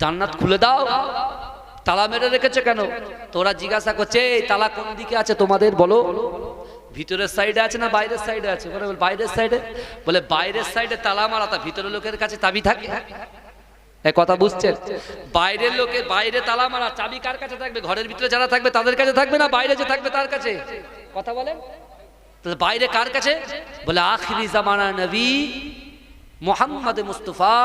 জান্নাত খুলে দাও, তালা মেরে রেখেছে কেন? তোরা জিজ্ঞাসা করছে এই তালা কোন দিকে আছে তোমাদের বলো, ভিতরের সাইডে আছে না বাইরের সাইডে আছে? বলে বাইরের সাইডে। বলে বাইরের সাইডে তালা মারা, তা ভিতরের লোকের কাছে চাবি থাকে? এই কথা বুঝছেন? বাইরের লোকের বাইরে তালা মারা, চাবি কার কাছে থাকবে? ঘরের ভিতরে যারা থাকবে তাদের কাছে থাকবে না বাইরে যে থাকবে তার কাছে? কথা বলেন। তাহলে বাইরে কার কাছে? বলে আখিরি জামানা নবী মুহাম্মদ মুস্তাফা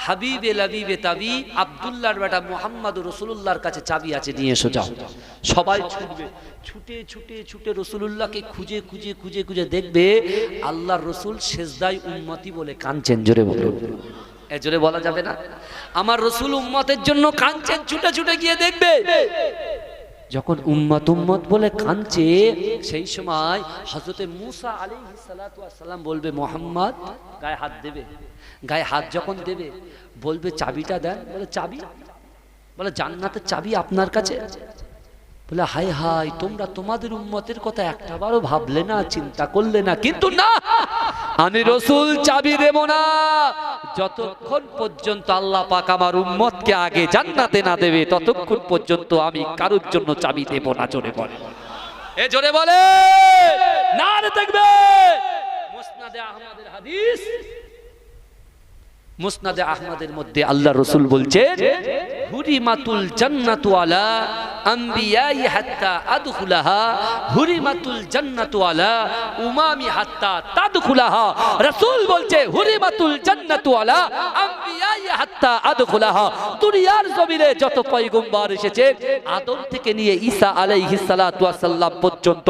হাবিবে লবিবে তাবি আব্দুল্লাহর বেটা মুহাম্মদুর রাসূলুল্লাহর কাছে চাবি আছে, নিয়ে এসো যাও। সবাই ছুটবে, ছুটে ছুটে ছুটে রাসূলুল্লাহকে খুঁজে খুঁজে খুঁজে খুঁজে দেখবে আল্লাহর রাসূল সেজদায় উম্মতি বলে কাঁদছেন। জোরে বলুন, এ জোরে বলা যাবে না? আমার রাসূল উম্মতের জন্য কাঁদছেন, ছুটে ছুটে গিয়ে দেখবে। যখন উম্মত বলে কাঁদছে, সেই সময় হযরতে মুসা আলাইহিস সালাতু ওয়াস সালাম বলবে মুহাম্মদ, গায়ে হাত দেবে। গায়ে হাত যখন দেবে বলবে চাবিটা দেন। বলে চাবি? বলে জান্নাতের চাবি আপনার কাছে? বলে হায় হায়, তোমরা তোমাদের উম্মতের কথা একটাবারও ভাবলে না, চিন্তা করলে না। কিন্তু না, আমি রাসূল চাবি দেব না যতক্ষণ পর্যন্ত আল্লাহ পাক আমার উম্মতকে আগে জান্নাতে না দেবে, ততক্ষণ পর্যন্ত আমি কারোর জন্য চাবি দেব না। জোরে বলে, এ জোরে বলে না রে দেখবে। মুসনাদে আহমদের হাদিস, মুসনাদে আহমদের মধ্যে আল্লাহ রাসূল বলছেন, হুরিমাতুল জান্নাতু আলা আম্বিয়াই হাত্তা আদখুলাহা, হুরিমাতুল জান্নাতু আলা উমামি হাত্তা তাদখুলাহা। রাসূল বলছে হুরিমাতুল জান্নাতু আলা আম্বিয়াই হাত্তা আদখুলাহা। দুনিয়ার জমিনে যত পয়গম্বর এসেছে, আদম থেকে নিয়ে ঈসা আলাইহিস সালাতু ওয়াস সালাম পর্যন্ত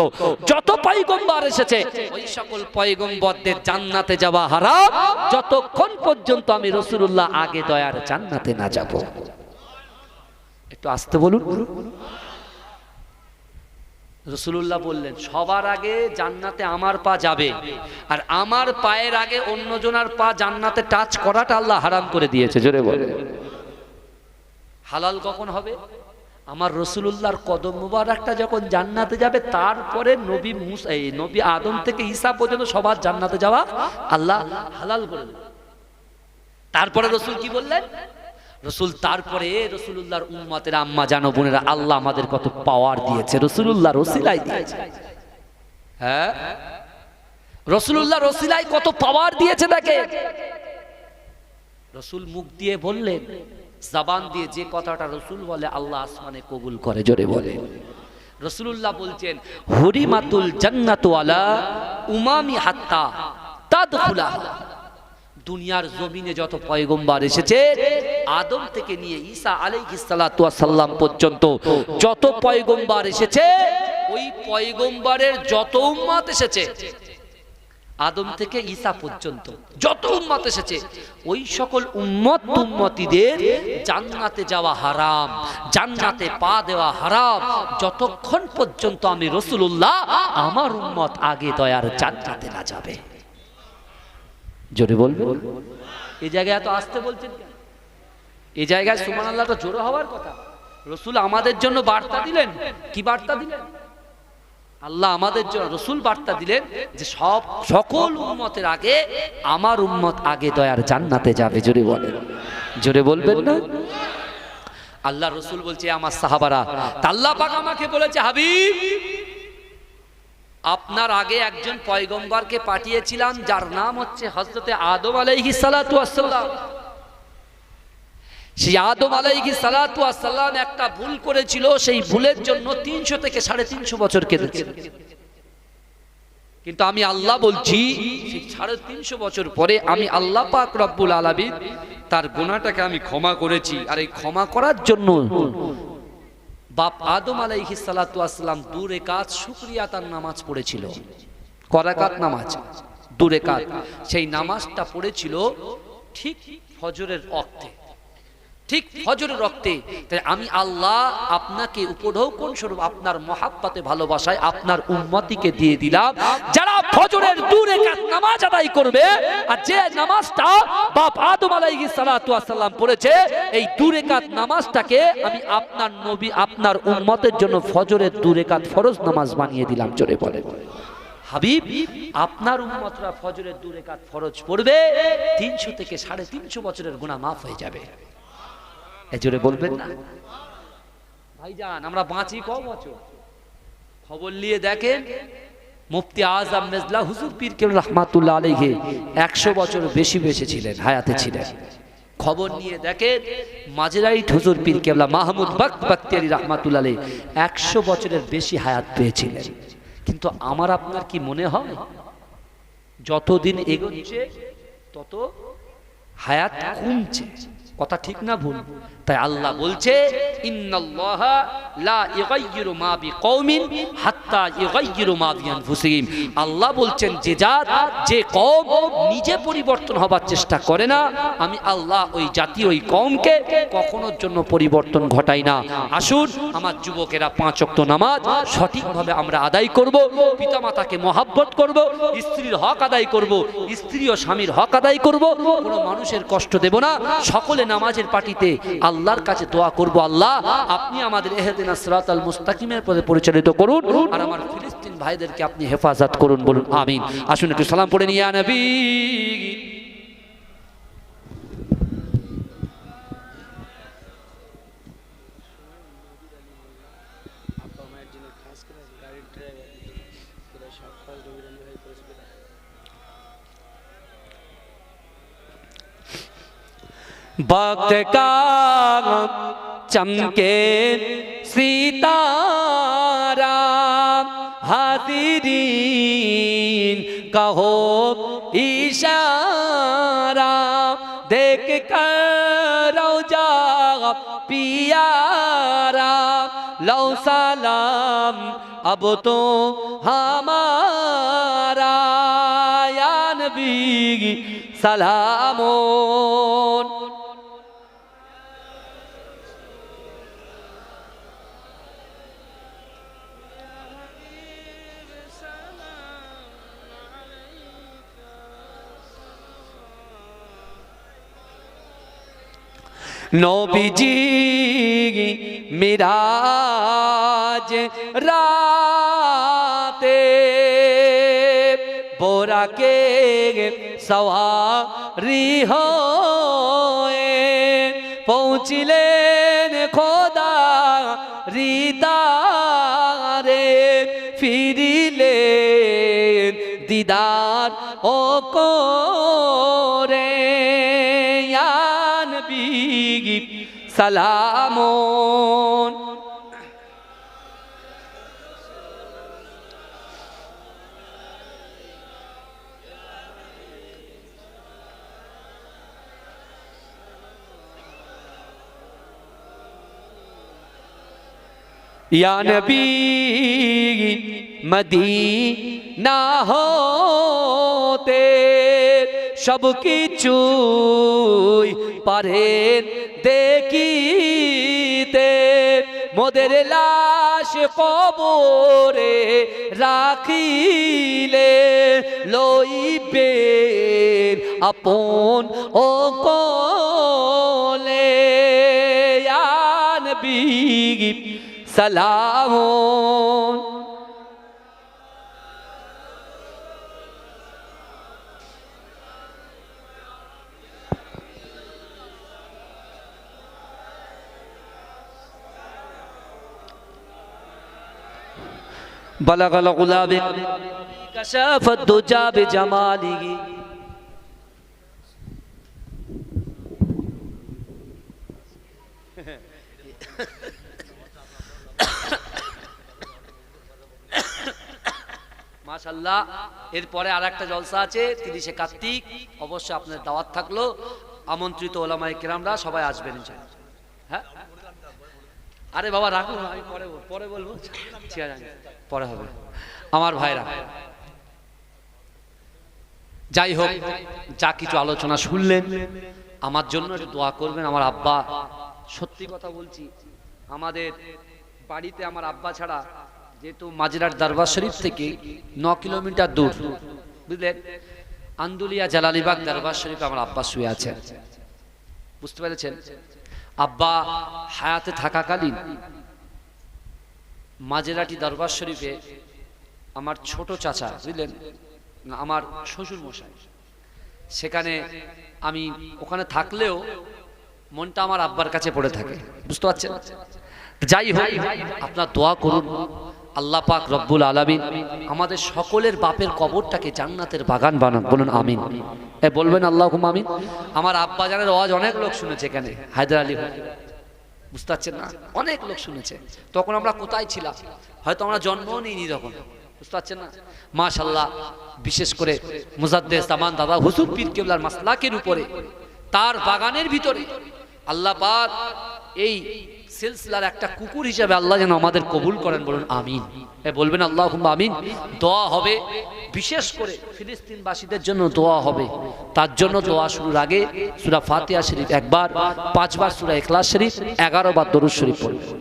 যত পয়গম্বর এসেছে, ওই সকল পয়গম্বরদের জান্নাতে যাওয়া হারাম যতক্ষণ পর্যন্ত আমি রাসূলুল্লাহ আগে দয়ার জান্নাতে না যাব। একটু আস্তে বলুন। রাসূলুল্লাহ বললেন, সবার আগে জান্নাতে আমার পা যাবে, আর আমার পায়ের আগে অন্যজনের পা জান্নাতে টাচ করাটা আল্লাহ হারাম করে দিয়েছে। জোরে বলে, হালাল কখন হবে? আমার রাসূলুল্লাহর কদম মুবারকটা যখন জান্নাতে যাবে, তারপরে নবী মুসা, নবী আদম থেকে ঈসা পর্যন্ত সবার জান্নাতে যাওয়া আল্লাহ হালাল করে দেবে। তারপরে রাসূল কি বললেন? রাসূল তারপরে রাসূলুল্লাহর উম্মতের আম্মা জানো বোনেরা, আল্লাহ আমাদের কত পাওয়ার দিয়েছে রাসূলুল্লাহর ওসিলায় দিয়েছে। হ্যাঁ, রাসূলুল্লাহর ওসিলায় কত পাওয়ার দিয়েছে দেখে। রাসূল মুখ দিয়ে বললেন, জবান দিয়ে যে কথাটা রাসূল বলে আল্লাহ আসমানে কবুল করে। জোরে বলে, রাসূলুল্লাহ বলছেন, হুরিমাতুল জান্নাতু আলা উমামি হাত্তা তাদখুলাহা। দুনিয়ার জমিনে যত পয়গম্বর এসেছে, আদম থেকে নিয়ে ঈসা আলাইহিস সালাতু ওয়াস সালাম পর্যন্ত যত পয়গম্বর এসেছে, ওই পয়গম্বরের যত উম্মত এসেছে, আদম থেকে ঈসা পর্যন্ত যত উম্মত এসেছে, ওই সকল উম্মতিদের জান্নাতে যাওয়া হারাম, জান্নাতে পা দেওয়া হারাম যতক্ষণ পর্যন্ত আমি রাসূলুল্লাহ আমার উম্মত আগে দয়ার জান্নাতে না যাবে। জোরে বলবে। এই জায়গায় এত আসতে বলছেন কেন? এই জায়গায় সুবহানাল্লাহটা জোরে হওয়ার কথা। রাসূল আমাদের জন্য বার্তা দিলেন। কি বার্তা দিলেন? আল্লাহ আমাদের জন্য রাসূল বার্তা দিলেন যে সকল উম্মতের আগে আমার উম্মত আগে দয়ার জান্নাতে যাবে। জোরে বলেন, জোরে বলবেন না? আল্লাহ রাসূল বলছে, আমার সাহাবারা, আল্লাহ পাক আমাকে বলেছে, হাবিব, আপনার আগে একজন পয়গম্বরকে পাঠিয়েছিলাম, যার নাম হচ্ছে হযরতে আদম আলাইহিস সালাতু ওয়াস সালাম। সেই আদম আলাইহিস সালাতু ওয়াস সালাম একটা ভুল করেছিল, সেই ভুলের জন্য 300 থেকে 350 বছর কেঁদেছে। কিন্তু আমি আল্লাহ বলছি, সেই 350 বছর পরে আমি আল্লাহ পাক রব্বুল আলামিন তার গুনাহটাকে আমি ক্ষমা করেছি। আর এই ক্ষমা করার জন্য বাপ আদম আলাইহিস সালাতু ওয়াস সালাম 2 রাকাত শুকরিয়া তার নামাজ পড়েছিল। ক রাকাত নামাজ? 2 রাকাত। সেই নামাজটা পড়েছিল ঠিক ফজরের ওয়াক্তে, ঠিক ফজরের ওয়াক্তে। তাই আমি আল্লাহ আপনাকে উপঢৌকন স্বরূপ আপনার মহাব্বতে ভালোবাসায় আপনার উম্মতিকে দিয়ে দিলাম, যারা ফজরের 2 রাকাত নামাজ আদায় করবে। আর যে নামাজটা বাপ আদম আলাইহিস সালাতু ওয়াস সালাম পড়েছে, এই 2 রাকাত নামাজটাকে আমি আপনার নবী আপনার উম্মতের জন্য ফজরের 2 রাকাত ফরজ নামাজ বানিয়ে দিলাম। জোরে বলে, হাবিব, আপনার উম্মতরা ফজরের 2 রাকাত ফরজ পড়বে, 300 থেকে 350 বছরের গুনাহ মাফ হয়ে যাবে। এই জোরে বলবেন না? ভাইজান, আমরা বাঁচি ক বছর? খবর নিয়ে দেখেন, মুফতি আজম মেজলা হুজুর পীর কেবলা রাহমাতুল্লাহ আলাইহি 100 বছর বেশি বেঁচে ছিলেন, হায়াতে ছিলেন। খবর নিয়ে দেখেন, মাঝরাইট হুজুর পীর কেবলা মাহমুদ বখতিয়ারি রাহমাতুল্লাহ আলাইহি 100 বছরের বেশি হায়াত পেয়েছিলেন। কিন্তু আমার আপনার কি মনে হয় যতদিন এগোচ্ছে তত হায়াত কমছে? কথা ঠিক না ভুল? তাই আল্লাহ বলছে, ইন্নাল্লাহা লা ইগাইয়িরু মা বিকওমিন হাত্তা ইগাইয়িরু মা বিআনফুসিহিম। আল্লাহ বলছেন, যে জাত, যে কওম নিজে পরিবর্তন হবার চেষ্টা করে না, আমি আল্লাহ ওই জাতি, ওই কওমকে কখনোর জন্য পরিবর্তন ঘটাই না। আসুন আমার যুবকেরা 5 ওয়াক্ত নামাজ সঠিকভাবে আমরা আদায় করব, পিতামাতাকে মহব্বত করব, স্ত্রীর হক আদায় করব, স্ত্রী ও স্বামীর হক আদায় করব, কোনো মানুষের কষ্ট দেব না। সকলে নামাজের পাটিতে আল্লাহর কাছে দোয়া করব, আল্লাহ আপনি আমাদের এহদিন ইহদিনাস সিরাতাল মুস্তাকিমের পথে পরিচালিত করুন আর আমার ফিলিস্তিন ভাইদেরকে আপনি হেফাজত করুন, বলুন আমিন। আসুন একটু সালাম পড়ে নিয়ে ইয়া নবী। वक्त का चमके सितारा हादिरीन कहो इशारा देख कर रौजा पियारा लो सलाम अब तो हमारा या नबी सलामोन। नबीजी मिराज राते बोरा के सवारी होए पहुँचिलेन खोदा रीतारे फिरिलेन दीदार ओ को रे या नबी सलामोन। या नबी मदीना होते सब কিছুই পারেন দেখিতে মোদের লাশ কবরে রাখিলে লইবেন আপন ও কোলে ইয়া নবী সালামুন। बलगल गुलाब कशफ दुजा बिजमालिही মাশাআল্লাহ। এরপরে আরেকটা জলসা আছে 30শে কার্তিক, অবশ্যই আপনাদের দাওয়াত থাকলো, আমন্ত্রিত ওলামায়ে কেরামরা সবাই আসবেন ইনশাআল্লাহ। হ্যাঁ আরে বাবা রাখুন, আমি পরে বলবো, ঠিক আছে পরে হবে। আমার ভাইরা যাই হোক, যা কিছু আলোচনা শুনলেন আমার জন্য একটু দোয়া করবেন। আমার আব্বা, সত্যি কথা বলছি, আমাদের বাড়িতে আমার আব্বা ছাড়া, যেহেতু মাজিরার দরবার শরীফ থেকে 9 কিলোমিটার দূর, বুঝলেন, আন্দুলিয়া জালালিবাগ দরবার শরীফে আমার আব্বা শুয়ে আছে, বুঝতে পেরেছেন। আব্বা হায়াতে থাকাকালীন মাঝেরাটি দরবার শরীফে আমার ছোট চাচা, বুঝলেন, আমার শ্বশুর মশাই, সেখানে আমি ওখানে থাকলেও মনটা আমার আব্বার কাছে পড়ে থাকে, বুঝতে পারছেন। যাই হোক, আপনার দোয়া করুন আল্লাহ পাক রব্বুল আলামিন আমাদের সকলের বাপের কবরটাকে জান্নাতের বাগান বানান, বলুন আমিন। বলবেন আল্লাহুম্মা আমিন। আমার আব্বা জানের আওয়াজ অনেক লোক শুনেছে এখানে, হায়দার আলী, বুঝতে পারছেন না, অনেক লোক শুনেছে। তখন আমরা কোথায় ছিলাম, হয়তো আমরা জন্মও নিইনি তখন, বুঝতে পারছেন না। মাশাআল্লাহ, বিশেষ করে মুজাদ্দেদ জামান দাদা হুজুর পীর কেবলার মাসলাকের উপরে, তার বাগানের ভিতরে আল্লাহ পাক এই সিলসিলার একটা কুকুর হিসেবে আল্লাহ যেন আমাদের কবুল করেন, বলুন আমিন। বলবেন আল্লাহুম্মা আমিন। দোয়া হবে, বিশেষ করে ফিলিস্তিনবাসীদের জন্য দোয়া হবে। তার জন্য দোয়া শুরুর আগে সূরা ফাতিহা শরীফ একবার, 5 বার সূরা ইখলাস শরীফ, 11 বার দরুদ শরীফ পড়বেন।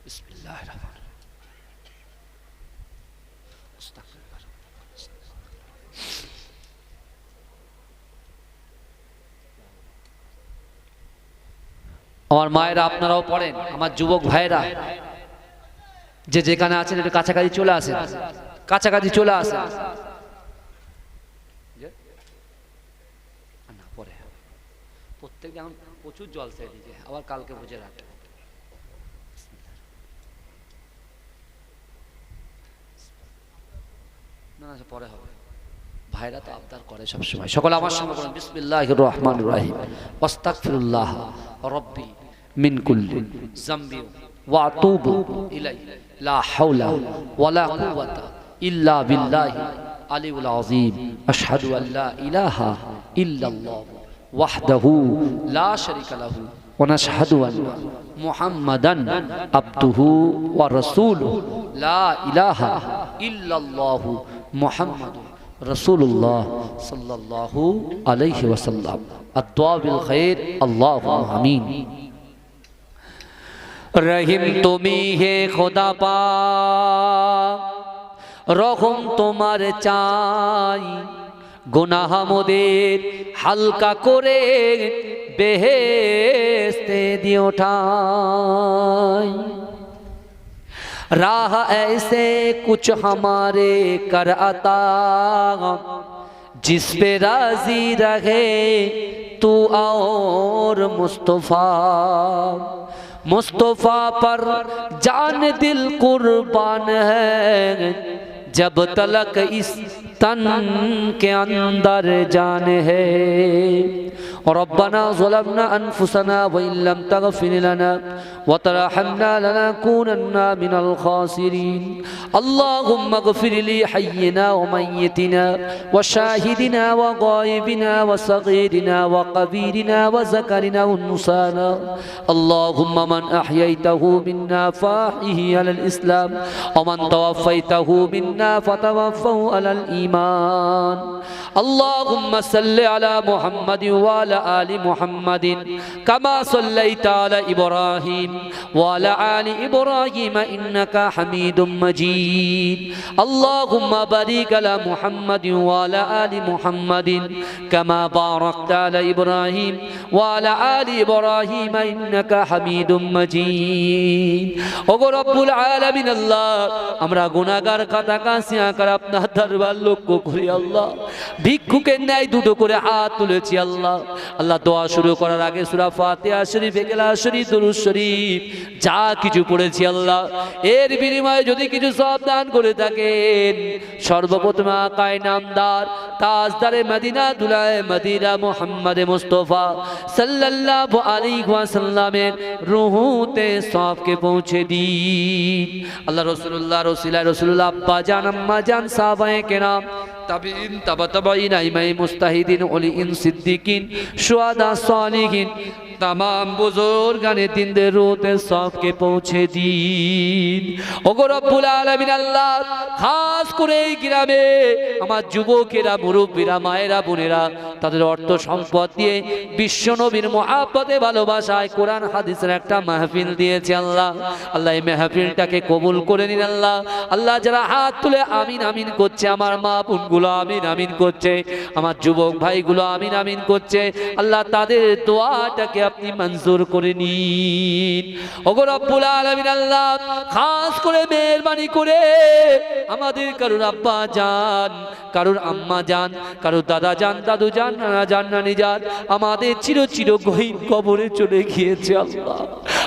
বিসমিল্লাহির রহমানির রহিম। আমার মায়েরা আপনারাও পড়েন, আমার যুবক ভাইরা যে যেখানে আছেন একটু কাছাকাছি চলে আসেন, কাছাকাছি চলে আসেন। না পরে প্রত্যেক এখন প্রচুর জলসা এদিকে, আবার কালকে বুঝে রাখবে। না না পরে হবে, ভাইরা তো আবদার করে সব সময়। সকলে আমার সঙ্গে বলেন বিসমিল্লাহির রহমানির রহিম। আস্তাগফিরুল্লাহ রাব্বি মিন কুল্লি যামবি ওয়া আতুবু ইলাইহি লা হাওলা ওয়ালা কুওয়াতা ইল্লা বিল্লাহি আলিউল আযীম। আশহাদু আল্লা ইলাহা ইল্লাল্লাহ ওয়াহদাহু লা শারীকা লাহু ওয়া নাশহাদু আন্না মুহাম্মাদান আবদুহু ওয়া রাসূলুহু লা ইলাহা ইল্লাল্লাহু মুহাম্মাদুর রাসূলুল্লাহ সাল্লাল্লাহু আলাইহি ওয়াসাল্লাম। আদ-দুআ বিল খায়র, আল্লাহুম্মা আমিন। রহিম তুমি হে খোদা পাক, রহম তোমার চাই, গুনাহ মোদের হালকা করে বেহেশতে দিও ঠাই। राह ऐसे कुछ हमारे कर अता, जिस पे राजी रहे तू और मुस्तफा। मुस्तफा पर जान दिल कुर्बान है, जब तलक इस तन के अंदर जान है। रब्बना ज़लमना अनफुसना व इन लम तगफिर लना व तरहमना लनकूनन्ना मिनल खासिरीन। अल्लाहुम्मा इग़फिर ली हय्यिना व मय्यितिना व शाहिदिना व गायबिना व सगीरिना व कबीरिना व ज़करिना व उन्साना। अल्लाहुम्मा मन अहयैतहु मिन्ना फ़ाहिही अलल इस्लाम व मन तवफ़्फ़ैतहु मिन्ना फ़तवफ़्फ़हु अलल ईमान। अल्लाहुम्मा सल्लि अला मुहम्मद व अला आलि मुहम्मदिन कमा सल्लैता अला इब्राहीम व अला आलि इब्राहीम इन्नका हमीदुम मजीद। अल्लाहुम्मा बारिक अला मुहम्मद व अला आलि मुहम्मदिन कमा बारकता अला इब्राहीम व अला आलि इब्राहीम इन्नका हमीदुम मजीद। ओगो रब्बुल आलामीन আল্লাহ, আমরা গুনাহগার খাতা কাছে আকার আপনার দরবার লক্ষ্য করি আল্লাহ, ভিক্ষুকের ন্যায় দুটো করে হাত তুলেছি আল্লাহ। আল্লাহ দোয়া শুরু করার আগে সূরা ফাতিহা শরীফ, ইখলাস শরীফ, দুরূদ শরীফ যা কিছু পড়েছি আল্লাহ, এর বিনিময়ে যদি কিছু সওয়াব দান করে থাকেন, সর্বপ্রথম আকায়ে নামদার তাজদারে মদিনা দুলায়ে মদিনা মুহাম্মদ মুস্তাফা সাল্লাল্লাহু আলাইহি ওয়াসাল্লামের রূহতে সওয়াবকে পৌঁছে দিন আল্লাহ। রাসূলুল্লাহ রসিলায়ে রাসূলুল্লাহ আব্বা জান আম্মা জান সাহাবায়ে কেরাম তাবিঈন তাবা তাবাঈন ইমাম মুস্তাহিদিন ওলিইন সিদ্দিকিন শুহাদা সালিহিন तमाम बुजुर्गाने दिनদের রূহতে সওয়াবকে পৌঁছে দিন। ওগো রব্বুল আলামিন আল্লাহ, খাস করে এই গ্রামে আমার যুবকেরা, মুরব্বীরা, মায়েরা, বোনেরা তাদের অর্থ সম্পদ দিয়ে বিশ্বনবীর মহব্বতে ভালোবাসায় কোরআন হাদিসের একটা মাহফিল দিয়েছে আল্লাহ। আল্লাহ এই মাহফিলটাকে কবুল করে নিন আল্লাহ। আল্লাহ যারা হাত তুলে আমিন আমিন করছে, আমার মা বোনগুলো আমিন আমিন করছে, আমার যুবক ভাইগুলো আমিন আমিন করছে, আল্লাহ তাদের দোয়াটাকে আপনি মঞ্জুর করে নিন। ওগো রব্বুল আলামিন আল্লাহ, খাস করে মেহেরবানি করে আমাদের কারোর আব্বা জান, কারোর আম্মা জান, কারোর দাদা জান, দাদু জান, নানা জান, নানি জান আমাদের চির চির গহীন কবরে চলে গিয়েছে আল্লাহ।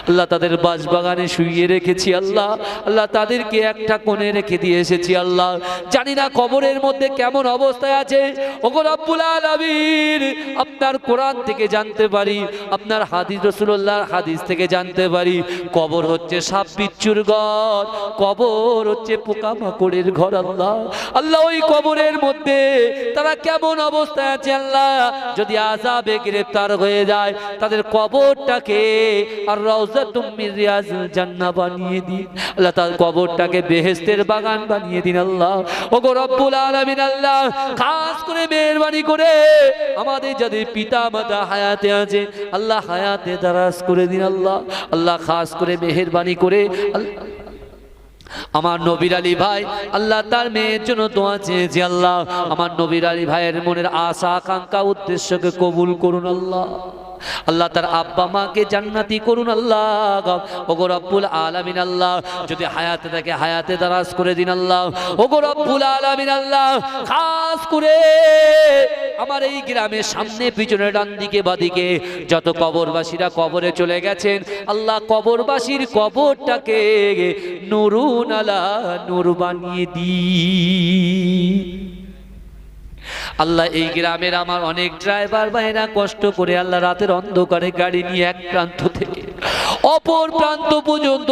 আল্লাহ তাদের বাসবাগানে শুইয়ে রেখেছি আল্লাহ। আল্লাহ তাদেরকে একটা কোণে রেখে দিয়ে এসেছি আল্লাহ। জানি না কবরের মধ্যে কেমন অবস্থায় আছে। ওগো রব্বুল আলামিন, আপনার কোরআন থেকে জানতে পারি, আপনার হাদিস রাসূলুল্লাহর হাদিস থেকে জানতে পারি, কবর হচ্ছে সাপ বিচ্ছুর ঘর, কবর হচ্ছে পোকামাকড়ের ঘর আল্লাহ। আল্লাহ ওই কবরের মধ্যে তারা কেমন অবস্থায় আছে আল্লাহ, যদি আযাবে গ্রেফতার হয়ে যায় তাদের কবরটাকে আর রওজা রাউযাতুম মির রিয়াজিল জান্নাহ বানিয়ে দিন আল্লাহ, তার কবরটাকে বেহেশতের বাগান বানিয়ে দিন আল্লাহ। ওগো রব্বুল আলামিন আল্লাহ, খাস করে মেহেরবানি করে আমাদের যাদের পিতা মাতা হায়াতে আছে আল্লাহ হায়াতে দারাজ করে দিন আল্লাহ। আল্লাহ খাস করে মেহেরবানি করে আমার নবীর আলী ভাই আল্লাহ তার মেয়ের জন্য দোয়া চেয়েছি আল্লাহ, আমার নবীর আলী ভাইয়ের মনের আশা আকাঙ্ক্ষা উদ্দেশ্যকে কবুল করুন আল্লাহ। আল্লাহ তার আব্বা মাকে জান্নাতি করুন আল্লাহ। ওগো রব্বুল আলামিন আল্লাহ, যদি হায়াতে থাকে হায়াতে দারাজ করে দিন আল্লাহ। ওগো রব্বুল আলামিন আল্লাহ, খাস করে আমার এই গ্রামের সামনে পিছনে ডান দিকে বাদিকে যত কবরবাসীরা কবরে চলে গেছেন আল্লাহ, কবরবাসীর কবরটাকে নুরুন আলা নূর বানিয়ে দিন আল্লাহ। এই গ্রামের আমার অনেক ড্রাইভার ভাইরা কষ্ট করে আল্লাহ রাতের অন্ধকারে গাড়ি নিয়ে এক প্রান্ত থেকে অপর প্রান্ত পর্যন্ত